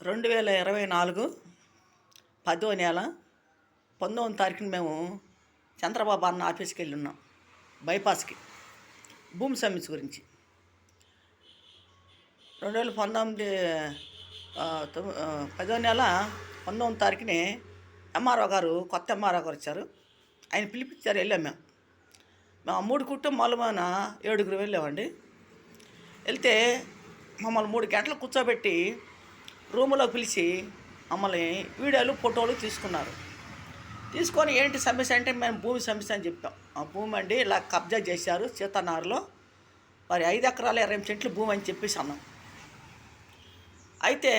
2024 10వ నెల 19వ తారీఖున మేము చంద్రబాబు అన్న ఆఫీస్కి వెళ్ళి ఉన్నాం. బైపాస్కి భూమి సమస్య గురించి 2019 10వ నెల 19వ తారీఖునే ఎంఆర్ఓ గారు, కొత్త ఎంఆర్ఓ గారు వచ్చారు. ఆయన పిలిపించారు. వెళ్ళాం మేము 3 కుటుంబాలు మన 7గురు వెళ్ళామండి. వెళ్తే మమ్మల్ని 3 గంటలు కూర్చోబెట్టి రూములో పిలిచి మమ్మల్ని వీడియోలు, ఫోటోలు తీసుకొని ఏంటి సమస్య అంటే మేము భూమి సమస్య అని చెప్పాం. ఆ భూమి అండి ఇలా కబ్జా చేశారు సీతానగర్లో, మరి 5 ఎకరాల 20 సెంట్లు భూమి అని చెప్పేసి అన్నాం. అయితే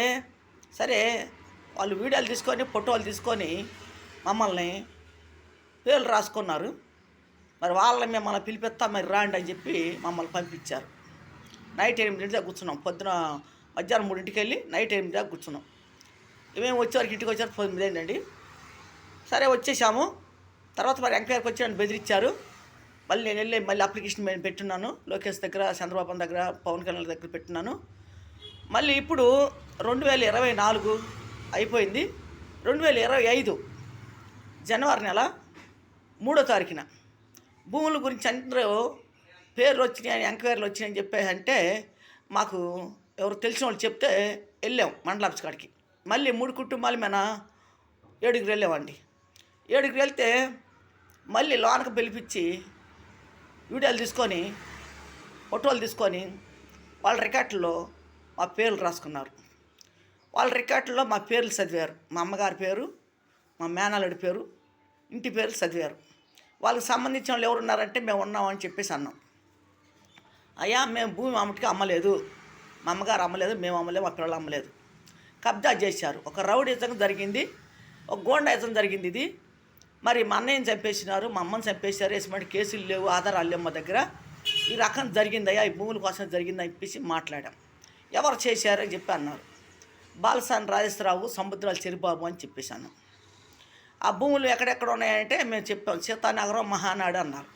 సరే వాళ్ళు వీడియోలు తీసుకొని, ఫోటోలు తీసుకొని మమ్మల్ని పేర్లు రాసుకున్నారు. మరి వాళ్ళని మిమ్మల్ని పిలిపిస్తాం, మరి రాండి అని చెప్పి మమ్మల్ని పంపించారు. నైట్ 8 దాకా కూర్చున్నాం. పొద్దున మధ్యాహ్నం 3ంటికి వెళ్ళి నైట్ 8 దాకా కూర్చున్నాం. మేము వచ్చేవారికి ఇంటికి వచ్చారు 9 అయిందండి. సరే వచ్చేసాము. తర్వాత మరి ఎంక్వైరీకి వచ్చి నన్ను బెదిరించారు. మళ్ళీ నేను వెళ్ళి మళ్ళీ అప్లికేషన్ నేను పెట్టున్నాను. లోకేష్ దగ్గర, చంద్రబాబు దగ్గర, పవన్ కళ్యాణ్ దగ్గర పెట్టున్నాను. మళ్ళీ ఇప్పుడు 2024 అయిపోయింది. 2025 జనవరి నెల 3వ తారీఖున భూముల గురించి అందరూ పేర్లు వచ్చినాయని, ఎంక్వైరీలు వచ్చినాయని చెప్పేసి అంటే మాకు ఎవరు తెలిసిన వాళ్ళు చెప్తే వెళ్ళాం మండల ఆఫీస్ కాడికి. మళ్ళీ 3 కుటుంబాలు మన 7గురు వెళ్ళామండి. 7గురు వెళ్తే మళ్ళీ లోనకు పిలిపించి వీడియోలు తీసుకొని, ఫోటోలు తీసుకొని వాళ్ళ రికార్డుల్లో మా పేర్లు రాసుకున్నారు. వాళ్ళ రికార్డుల్లో మా పేర్లు చదివారు. మా అమ్మగారి పేరు, మా మేనల్లుడి పేరు, ఇంటి పేర్లు చదివారు. వాళ్ళకి సంబంధించిన వాళ్ళు ఎవరు ఉన్నారంటే మేము ఉన్నామని చెప్పేసి అన్నాం. అయ్యా మేము భూమి అమ్మటికి అమ్మలేదు, మా అమ్మగారు అమ్మలేదు, మేము అమ్మలేదు, మా పిల్లలు అమ్మలేదు, కబ్జా చేశారు. ఒక రౌడీజం జరిగింది, ఒక గోండాయిజం జరిగింది. ఇది మరి మా అన్నయ్యని చంపేసినారు, మా అమ్మని చంపేశారు, ఎటువంటి కేసులు లేవు, ఆధారాలు లేవు మా దగ్గర, ఈ రకం జరిగిందయ్యా, ఈ భూముల కోసం జరిగిందని చెప్పేసి మాట్లాడాం. ఎవరు చేశారని చెప్పి అన్నారు. బాలసాని రాజేశ్వరరావు, సముద్రాల చెరిబాబు అని చెప్పేశాను. ఆ భూములు ఎక్కడెక్కడ ఉన్నాయంటే మేము చెప్పాం. సీతానగరం, మహానాడు అన్నారు.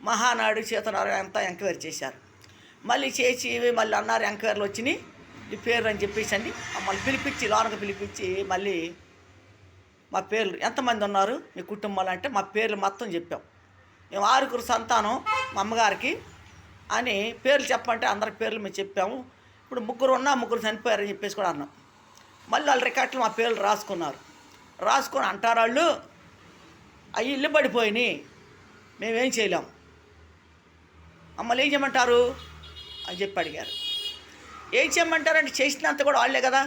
మహానాడు, సీతానగరం అంతా ఎంక్వైరీ చేశారు. మళ్ళీ చేసి మళ్ళీ అన్నారు, ఎంక్వైరీలు వచ్చినాయి, ఈ పేర్లు అని చెప్పేసి అండి మమ్మల్ని పిలిపించి, లోనకు పిలిపించి మళ్ళీ మా పేర్లు ఎంతమంది ఉన్నారు మీ కుటుంబాలు అంటే మా పేర్లు మొత్తం చెప్పాం. మేము 6గురు సంతానం మా అమ్మగారికి అని పేర్లు చెప్పంటే అందరి పేర్లు మేము చెప్పాము. ఇప్పుడు 3 ఉన్నా 3 చనిపోయారని చెప్పేసి కూడా అన్నాం. మళ్ళీ వాళ్ళ రికార్డులు మా పేర్లు రాసుకొని అంటారు వాళ్ళు, అవి ఇల్లు పడిపోయినాయి, మేమేం చేయలేం, మమ్మల్ని ఏం చేయమంటారు అని చెప్పి అడిగారు. ఏం చేయమంటారంటే చేసినంత కూడా వాళ్ళే కదా.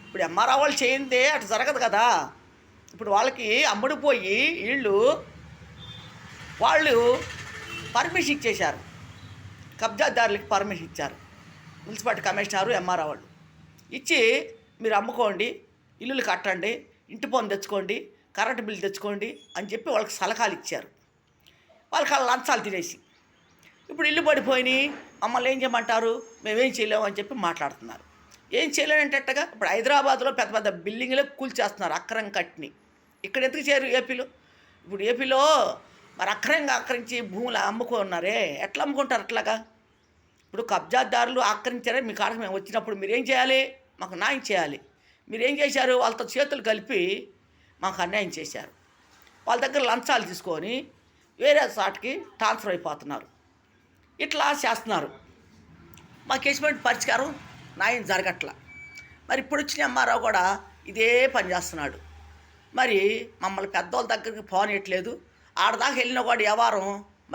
ఇప్పుడు ఎంఆర్ఓ వాళ్ళు చేయిందే అటు జరగదు కదా. ఇప్పుడు వాళ్ళకి అమ్ముడుపోయి వాళ్ళు పర్మిషన్ ఇచ్చేశారు, కబ్జాదారులకి పర్మిషన్ ఇచ్చారు. మున్సిపాలిటీ కమిషనరు, ఎంఆర్ఓ వాళ్ళు ఇచ్చి మీరు అమ్ముకోండి, ఇల్లులు కట్టండి, ఇంటి పన్ను తెచ్చుకోండి, కరెంటు బిల్లు తెచ్చుకోండి అని చెప్పి వాళ్ళకి సలహాలు ఇచ్చారు. వాళ్ళకి ఆ లంచాలు తినేసి ఇప్పుడు ఇల్లు పడిపోయినాయి, మమ్మల్ని ఏం చేయమంటారు, మేమేం చేయలేము అని చెప్పి మాట్లాడుతున్నారు. ఏం చేయలేనంటట్టుగా ఇప్పుడు హైదరాబాద్లో పెద్ద పెద్ద బిల్డింగ్లే కూల్చేస్తున్నారు అక్రమంగా కట్టిని. ఇక్కడ ఎందుకు చేయరు ఏపీలో? ఇప్పుడు ఏపీలో మరి అక్రమంగా ఆక్రమించి భూములు అమ్ముకున్నారే, ఎట్లా అమ్ముకుంటారు అట్లాగా? ఇప్పుడు కబ్జాదారులు ఆక్రమించారే, మీ కాడకు మేము వచ్చినప్పుడు మీరేం చేయాలి, మాకు న్యాయం చేయాలి. మీరేం చేశారు, వాళ్ళతో చేతులు కలిపి మాకు అన్యాయం చేశారు. వాళ్ళ దగ్గర లంచాలు తీసుకొని వేరే చోటకి ట్రాన్స్ఫర్ అయిపోతున్నారు. ఇట్లా చేస్తున్నారు. మాకు ఎటువంటి పరిష్కారం న్యాయం జరగట్లా. మరి ఇప్పుడు వచ్చిన ఎంఆర్ఓ కూడా ఇదే పని చేస్తున్నాడు. మరి మమ్మల్ని పెద్దోళ్ళ దగ్గరికి పోనీయట్లేదు. ఆడదాకా వెళ్ళిన కూడా వ్యవహారం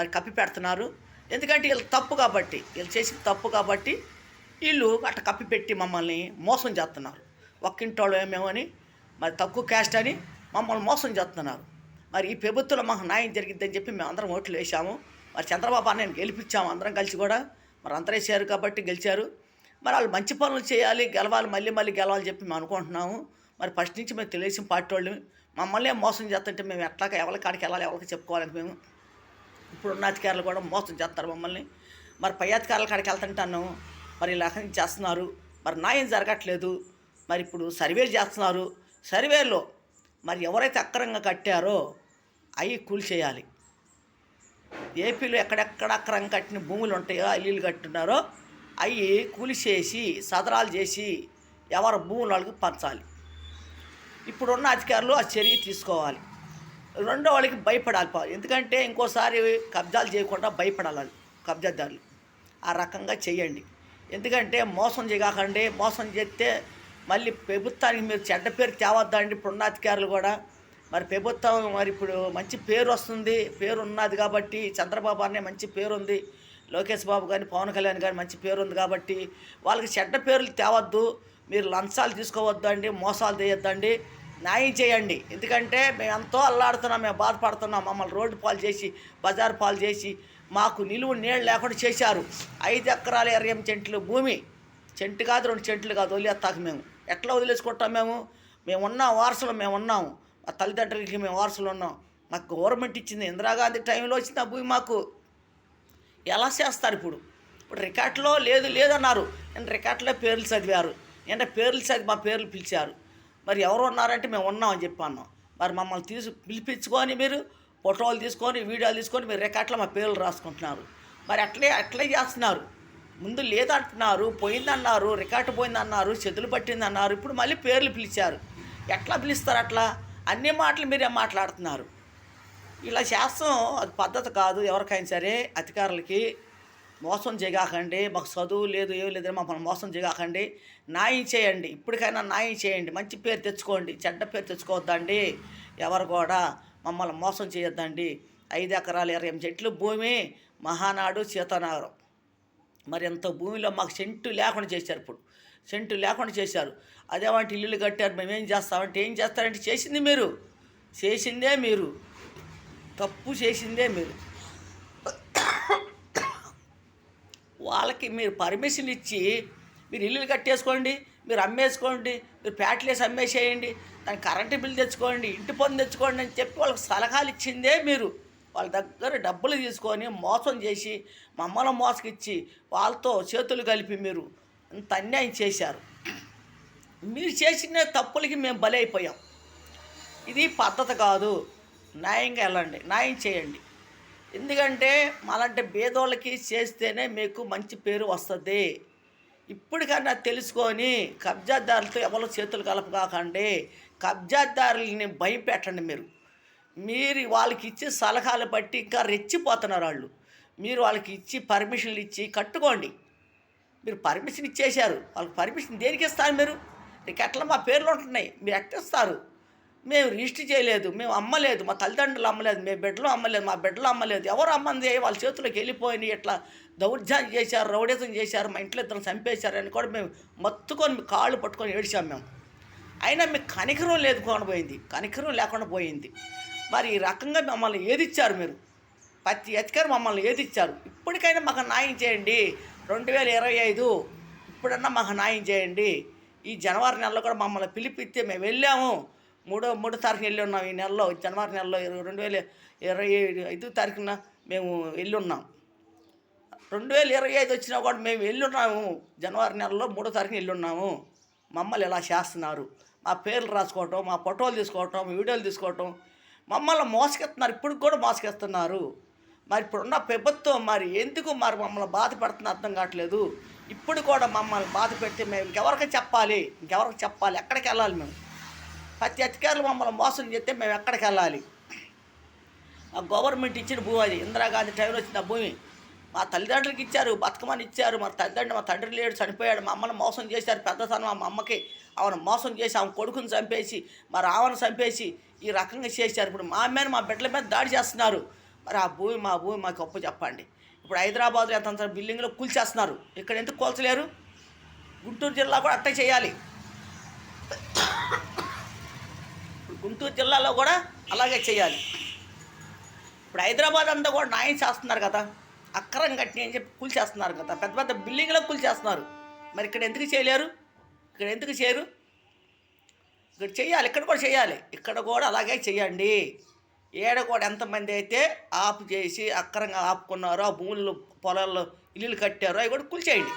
మరి కప్పి పెడుతున్నారు. ఎందుకంటే వీళ్ళు తప్పు కాబట్టి, వీళ్ళు చేసిన తప్పు కాబట్టి వీళ్ళు అట్ట కప్పి పెట్టి మమ్మల్ని మోసం చేస్తున్నారు. ఒక్కింటోళ్ళు ఏమేమని, మరి తక్కువ క్యాస్ట్ అని మమ్మల్ని మోసం చేస్తున్నారు. మరి ఈ ప్రభుత్వంలో మాకు న్యాయం జరిగిద్దని చెప్పి మేము అందరం ఓట్లు వేసాము. మరి చంద్రబాబు అన్నయ్యని గెలిపించాము అందరం కలిసి కూడా. మరి అందరూ వేసారు కాబట్టి గెలిచారు. మరి వాళ్ళు మంచి పనులు చేయాలి, గెలవాలి, మళ్ళీ గెలవాలి చెప్పి మేము అనుకుంటున్నాము. మరి ఫస్ట్ నుంచి మేము తెలుగుదేశం పార్టీ వాళ్ళు మమ్మల్ని మోసం చేస్తుంటే మేము ఎట్లాగా ఎవరి కాడికి వెళ్ళాలి, ఎవరికి చెప్పుకోవాలి మేము. ఇప్పుడున్న అధికారులు కూడా మోసం చేస్తారు మమ్మల్ని. మరి పై అధికారుల కాడికి వెళ్తుంటాను, మరి ఇలా చేస్తున్నారు. మరి న్యాయం జరగట్లేదు. మరి ఇప్పుడు సర్వేలు చేస్తున్నారు. సర్వేలో మరి ఎవరైతే అక్రమంగా కట్టారో అవి కూల్చేయాలి. ఏపీలో ఎక్కడెక్కడ అక్రమంగా కట్టిన భూములు ఉంటాయో, ఇల్లు కట్టున్నారో అవి కూలిచేసి సదరాలు చేసి ఎవరి భూములు వాళ్ళకి పంచాలి. ఇప్పుడున్న అధికారులు ఆ చర్య తీసుకోవాలి. రెండో వాళ్ళకి భయపడాలి. ఎందుకంటే ఇంకోసారి కబ్జాలు చేయకుండా భయపడాలి కబ్జాదారులు. ఆ రకంగా చేయండి. ఎందుకంటే మోసం చేయకండి. మోసం చేస్తే మళ్ళీ ప్రభుత్వానికి మీరు చెడ్డ పేరు తేవద్దండి. ఇప్పుడున్న అధికారులు కూడా మరి ప్రభుత్వం మరి ఇప్పుడు మంచి పేరు వస్తుంది, పేరు ఉన్నది కాబట్టి చంద్రబాబు అనే మంచి పేరు ఉంది, లోకేష్ బాబు కానీ పవన్ కళ్యాణ్ కానీ మంచి పేరు ఉంది కాబట్టి వాళ్ళకి చెడ్డ పేర్లు తేవద్దు. మీరు లంచాలు తీసుకోవద్దండి, మోసాలు చేయొద్దండి, న్యాయం చేయండి. ఎందుకంటే మేము ఎంతో అల్లాడుతున్నాం, మేము బాధపడుతున్నాం. మమ్మల్ని రోడ్డు పాలు చేసి బజారు పాలు చేసి మాకు నిలువు నీళ్ళు లేకుండా చేశారు. 5 ఎకరాల 28 సెంట్లు భూమి, చెంటు కాదు 2 సెంట్లు కాదు వదిలేస్తాక మేము ఎట్లా వదిలేసుకుంటాం? మేము ఉన్నాం, వారసులు మేము ఉన్నాము. మా తల్లిదండ్రులకి మేము వారసులు ఉన్నాం. మాకు గవర్నమెంట్ ఇచ్చింది, ఇందిరాగాంధీ టైంలో వచ్చింది ఆ భూమి. మాకు ఎలా చేస్తారు? ఇప్పుడు రికార్డులో లేదన్నారు. నేను రికార్డులో పేర్లు చదివారు. అంటే పేర్లు చదివి మా పేర్లు పిలిచారు. మరి ఎవరు ఉన్నారంటే మేము ఉన్నామని చెప్పాను. మరి మమ్మల్ని పిలిపించుకొని మీరు ఫోటోలు తీసుకొని వీడియోలు తీసుకొని మీరు రికార్డులో మా పేర్లు రాసుకుంటున్నారు. మరి అట్లే చేస్తున్నారు. ముందు లేదంటున్నారు, పోయిందన్నారు, రికార్డు పోయిందన్నారు, చేతులు పట్టిందన్నారు, ఇప్పుడు మళ్ళీ పేర్లు పిలిచారు. ఎట్లా పిలుస్తారు? అట్లా అన్ని మాటలు మీరే మాట్లాడుతున్నారు. ఇలా చేస్తాం, అది పద్ధతి కాదు. ఎవరికైనా సరే అధికారులకి మోసం చేయకండి. మాకు చదువు లేదు, ఏం లేదని మమ్మల్ని మోసం చేయకండి. న్యాయం చేయండి. ఇప్పటికైనా న్యాయం చేయండి. మంచి పేరు తెచ్చుకోండి, చెడ్డ పేరు తెచ్చుకోవద్దండి. ఎవరు కూడా మమ్మల్ని మోసం చేయొద్దండి. 5 ఎకరాల 28 సెంట్లు భూమి, మహానాడు సీతానగరం. మరి ఎంత భూమిలో మాకు సెంటు లేకుండా చేశారు. ఇప్పుడు సెంటు లేకుండా చేశారు. అదేమంటే ఇల్లులు కట్టారు, మేమేం చేస్తామంటే ఏం చేస్తారంటే చేసిందే మీరు తప్పు చేసిందే మీరు. వాళ్ళకి మీరు పర్మిషన్ ఇచ్చి మీరు ఇల్లులు కట్టేసుకోండి, మీరు అమ్మేసుకోండి, మీరు ప్యాట్లేసి అమ్మేసేయండి, దానికి కరెంటు బిల్లు తెచ్చుకోండి, ఇంటి పన్ను తెచ్చుకోండి అని చెప్పి వాళ్ళకి సలహాలు ఇచ్చిందే మీరు. వాళ్ళ దగ్గర డబ్బులు తీసుకొని మోసం చేసి మమ్మల్ని మోసగిచ్చి వాళ్ళతో చేతులు కలిపి మీరు ఇంత అన్యాయం చేశారు. మీరు చేసిన తప్పులకి మేము బలైపోయాం. ఇది పద్ధతి కాదు. న్యాయంగా వెళ్ళండి, న్యాయం చేయండి. ఎందుకంటే మాలాంటి పేదోళ్ళకి చేస్తేనే మీకు మంచి పేరు వస్తుంది. ఇప్పటికన్నా తెలుసుకొని కబ్జాదారులతో ఎవరు చేతులు కలపకాకండి. కబ్జాదారులని భయపెట్టండి. మీరు వాళ్ళకి ఇచ్చి సలహాలు బట్టి ఇంకా రెచ్చిపోతున్నారు వాళ్ళు. మీరు వాళ్ళకి ఇచ్చి పర్మిషన్లు ఇచ్చి కట్టుకోండి. మీరు పర్మిషన్ ఇచ్చేశారు, వాళ్ళకి పర్మిషన్ దేనికి ఇస్తారు? మీరు ఎట్లా మా పేర్లు ఉంటున్నాయి, మీరు ఎట్టిస్తారు? మేము రిజిస్టర్ చేయలేదు, మేము అమ్మలేదు, మా తల్లిదండ్రులు అమ్మలేదు, మేము బిడ్డలు అమ్మలేదు, మా బిడ్డలు అమ్మలేదు. ఎవరు అమ్మంది? వాళ్ళ చేతులకు వెళ్ళిపోయినాయి. ఇట్లా దౌర్జన్యం చేశారు, రౌడీజం చేశారు, మా ఇంట్లో ఇద్దరు చంపేశారు అని కూడా మేము మొత్తుకొని మీ కాళ్ళు పట్టుకొని ఏడిచాము మేము. అయినా మీకు కనికరం లేకుండా పోయింది. మరి ఈ రకంగా మమ్మల్ని ఏదిచ్చారు? మీరు ప్రతి అధికారి మమ్మల్ని ఏదిచ్చారు? ఇప్పటికైనా మాకు న్యాయం చేయండి. 2025 ఇప్పుడన్నా మాకు న్యాయం చేయండి. ఈ జనవరి నెలలో కూడా మమ్మల్ని పిలిపిస్తే మేము వెళ్ళాము. 3వ తారీఖున వెళ్ళి ఉన్నాం. ఈ నెలలో జనవరి నెలలో 2025 తారీఖున మేము వెళ్ళి ఉన్నాం. 2025 వచ్చినా కూడా మేము వెళ్ళున్నాము. జనవరి నెలలో 3వ తారీఖున వెళ్ళి ఉన్నాము. మమ్మల్ని ఇలా చేస్తున్నారు. మా పేర్లు రాసుకోవటం, మా ఫోటోలు తీసుకోవటం, వీడియోలు తీసుకోవటం, మమ్మల్ని మోసగిస్తున్నారు. ఇప్పుడు కూడా మోసగిస్తున్నారు. మరి ఇప్పుడున్న ప్రభుత్వం మరి ఎందుకు మమ్మల్ని బాధ పెడుతున్న అర్థం కావట్లేదు. ఇప్పుడు కూడా మమ్మల్ని బాధ పెడితే మేము ఇంకెవరికి చెప్పాలి? ఎక్కడికి వెళ్ళాలి? మేము ప్రతి అధికారులు మమ్మల్ని మోసం చేస్తే మేము ఎక్కడికి వెళ్ళాలి? ఆ గవర్నమెంట్ ఇచ్చిన భూమి, అది ఇందిరాగాంధీ టైంలో వచ్చిన భూమి. మా తల్లిదండ్రులకి ఇచ్చారు, బతుకమని ఇచ్చారు. మా తండ్రి లేడు, చనిపోయాడు. మమ్మల్ని మోసం చేశారు. పెద్దతనం మా అమ్మకి ఆమెను మోసం చేసి ఆమె కొడుకుని చంపేసి మరి ఆమెను చంపేసి ఈ రకంగా చేశారు. ఇప్పుడు మా అమ్మని మా బిడ్డల మీద దాడి చేస్తున్నారు. మరి మా భూమి మాకు అప్పు చెప్పండి. ఇప్పుడు హైదరాబాద్లో ఎంత బిల్డింగ్లో కూల్చేస్తున్నారు, ఇక్కడ ఎందుకు కూల్చలేరు? గుంటూరు జిల్లా కూడా అట్టే చేయాలి. గుంటూరు జిల్లాలో కూడా అలాగే చేయాలి. ఇప్పుడు హైదరాబాద్ అంతా కూడా న్యాయం చేస్తున్నారు కదా, అక్రమం కట్టిన అని చెప్పి కూల్చేస్తున్నారు కదా, పెద్ద పెద్ద బిల్డింగ్లో కూల్చేస్తున్నారు. మరి ఇక్కడ ఎందుకు చేయలేరు? ఇక్కడ చేయాలి, ఇక్కడ కూడా చేయాలి. ఇక్కడ కూడా అలాగే చేయండి. ఏడ కూడా ఎంతమంది అయితే ఆపు చేసి అక్రమంగా ఆపుకున్నారో, ఆ భూములు పొలాల్లో ఇల్లులు కట్టారో అవి కూడా కూల్చేయండి.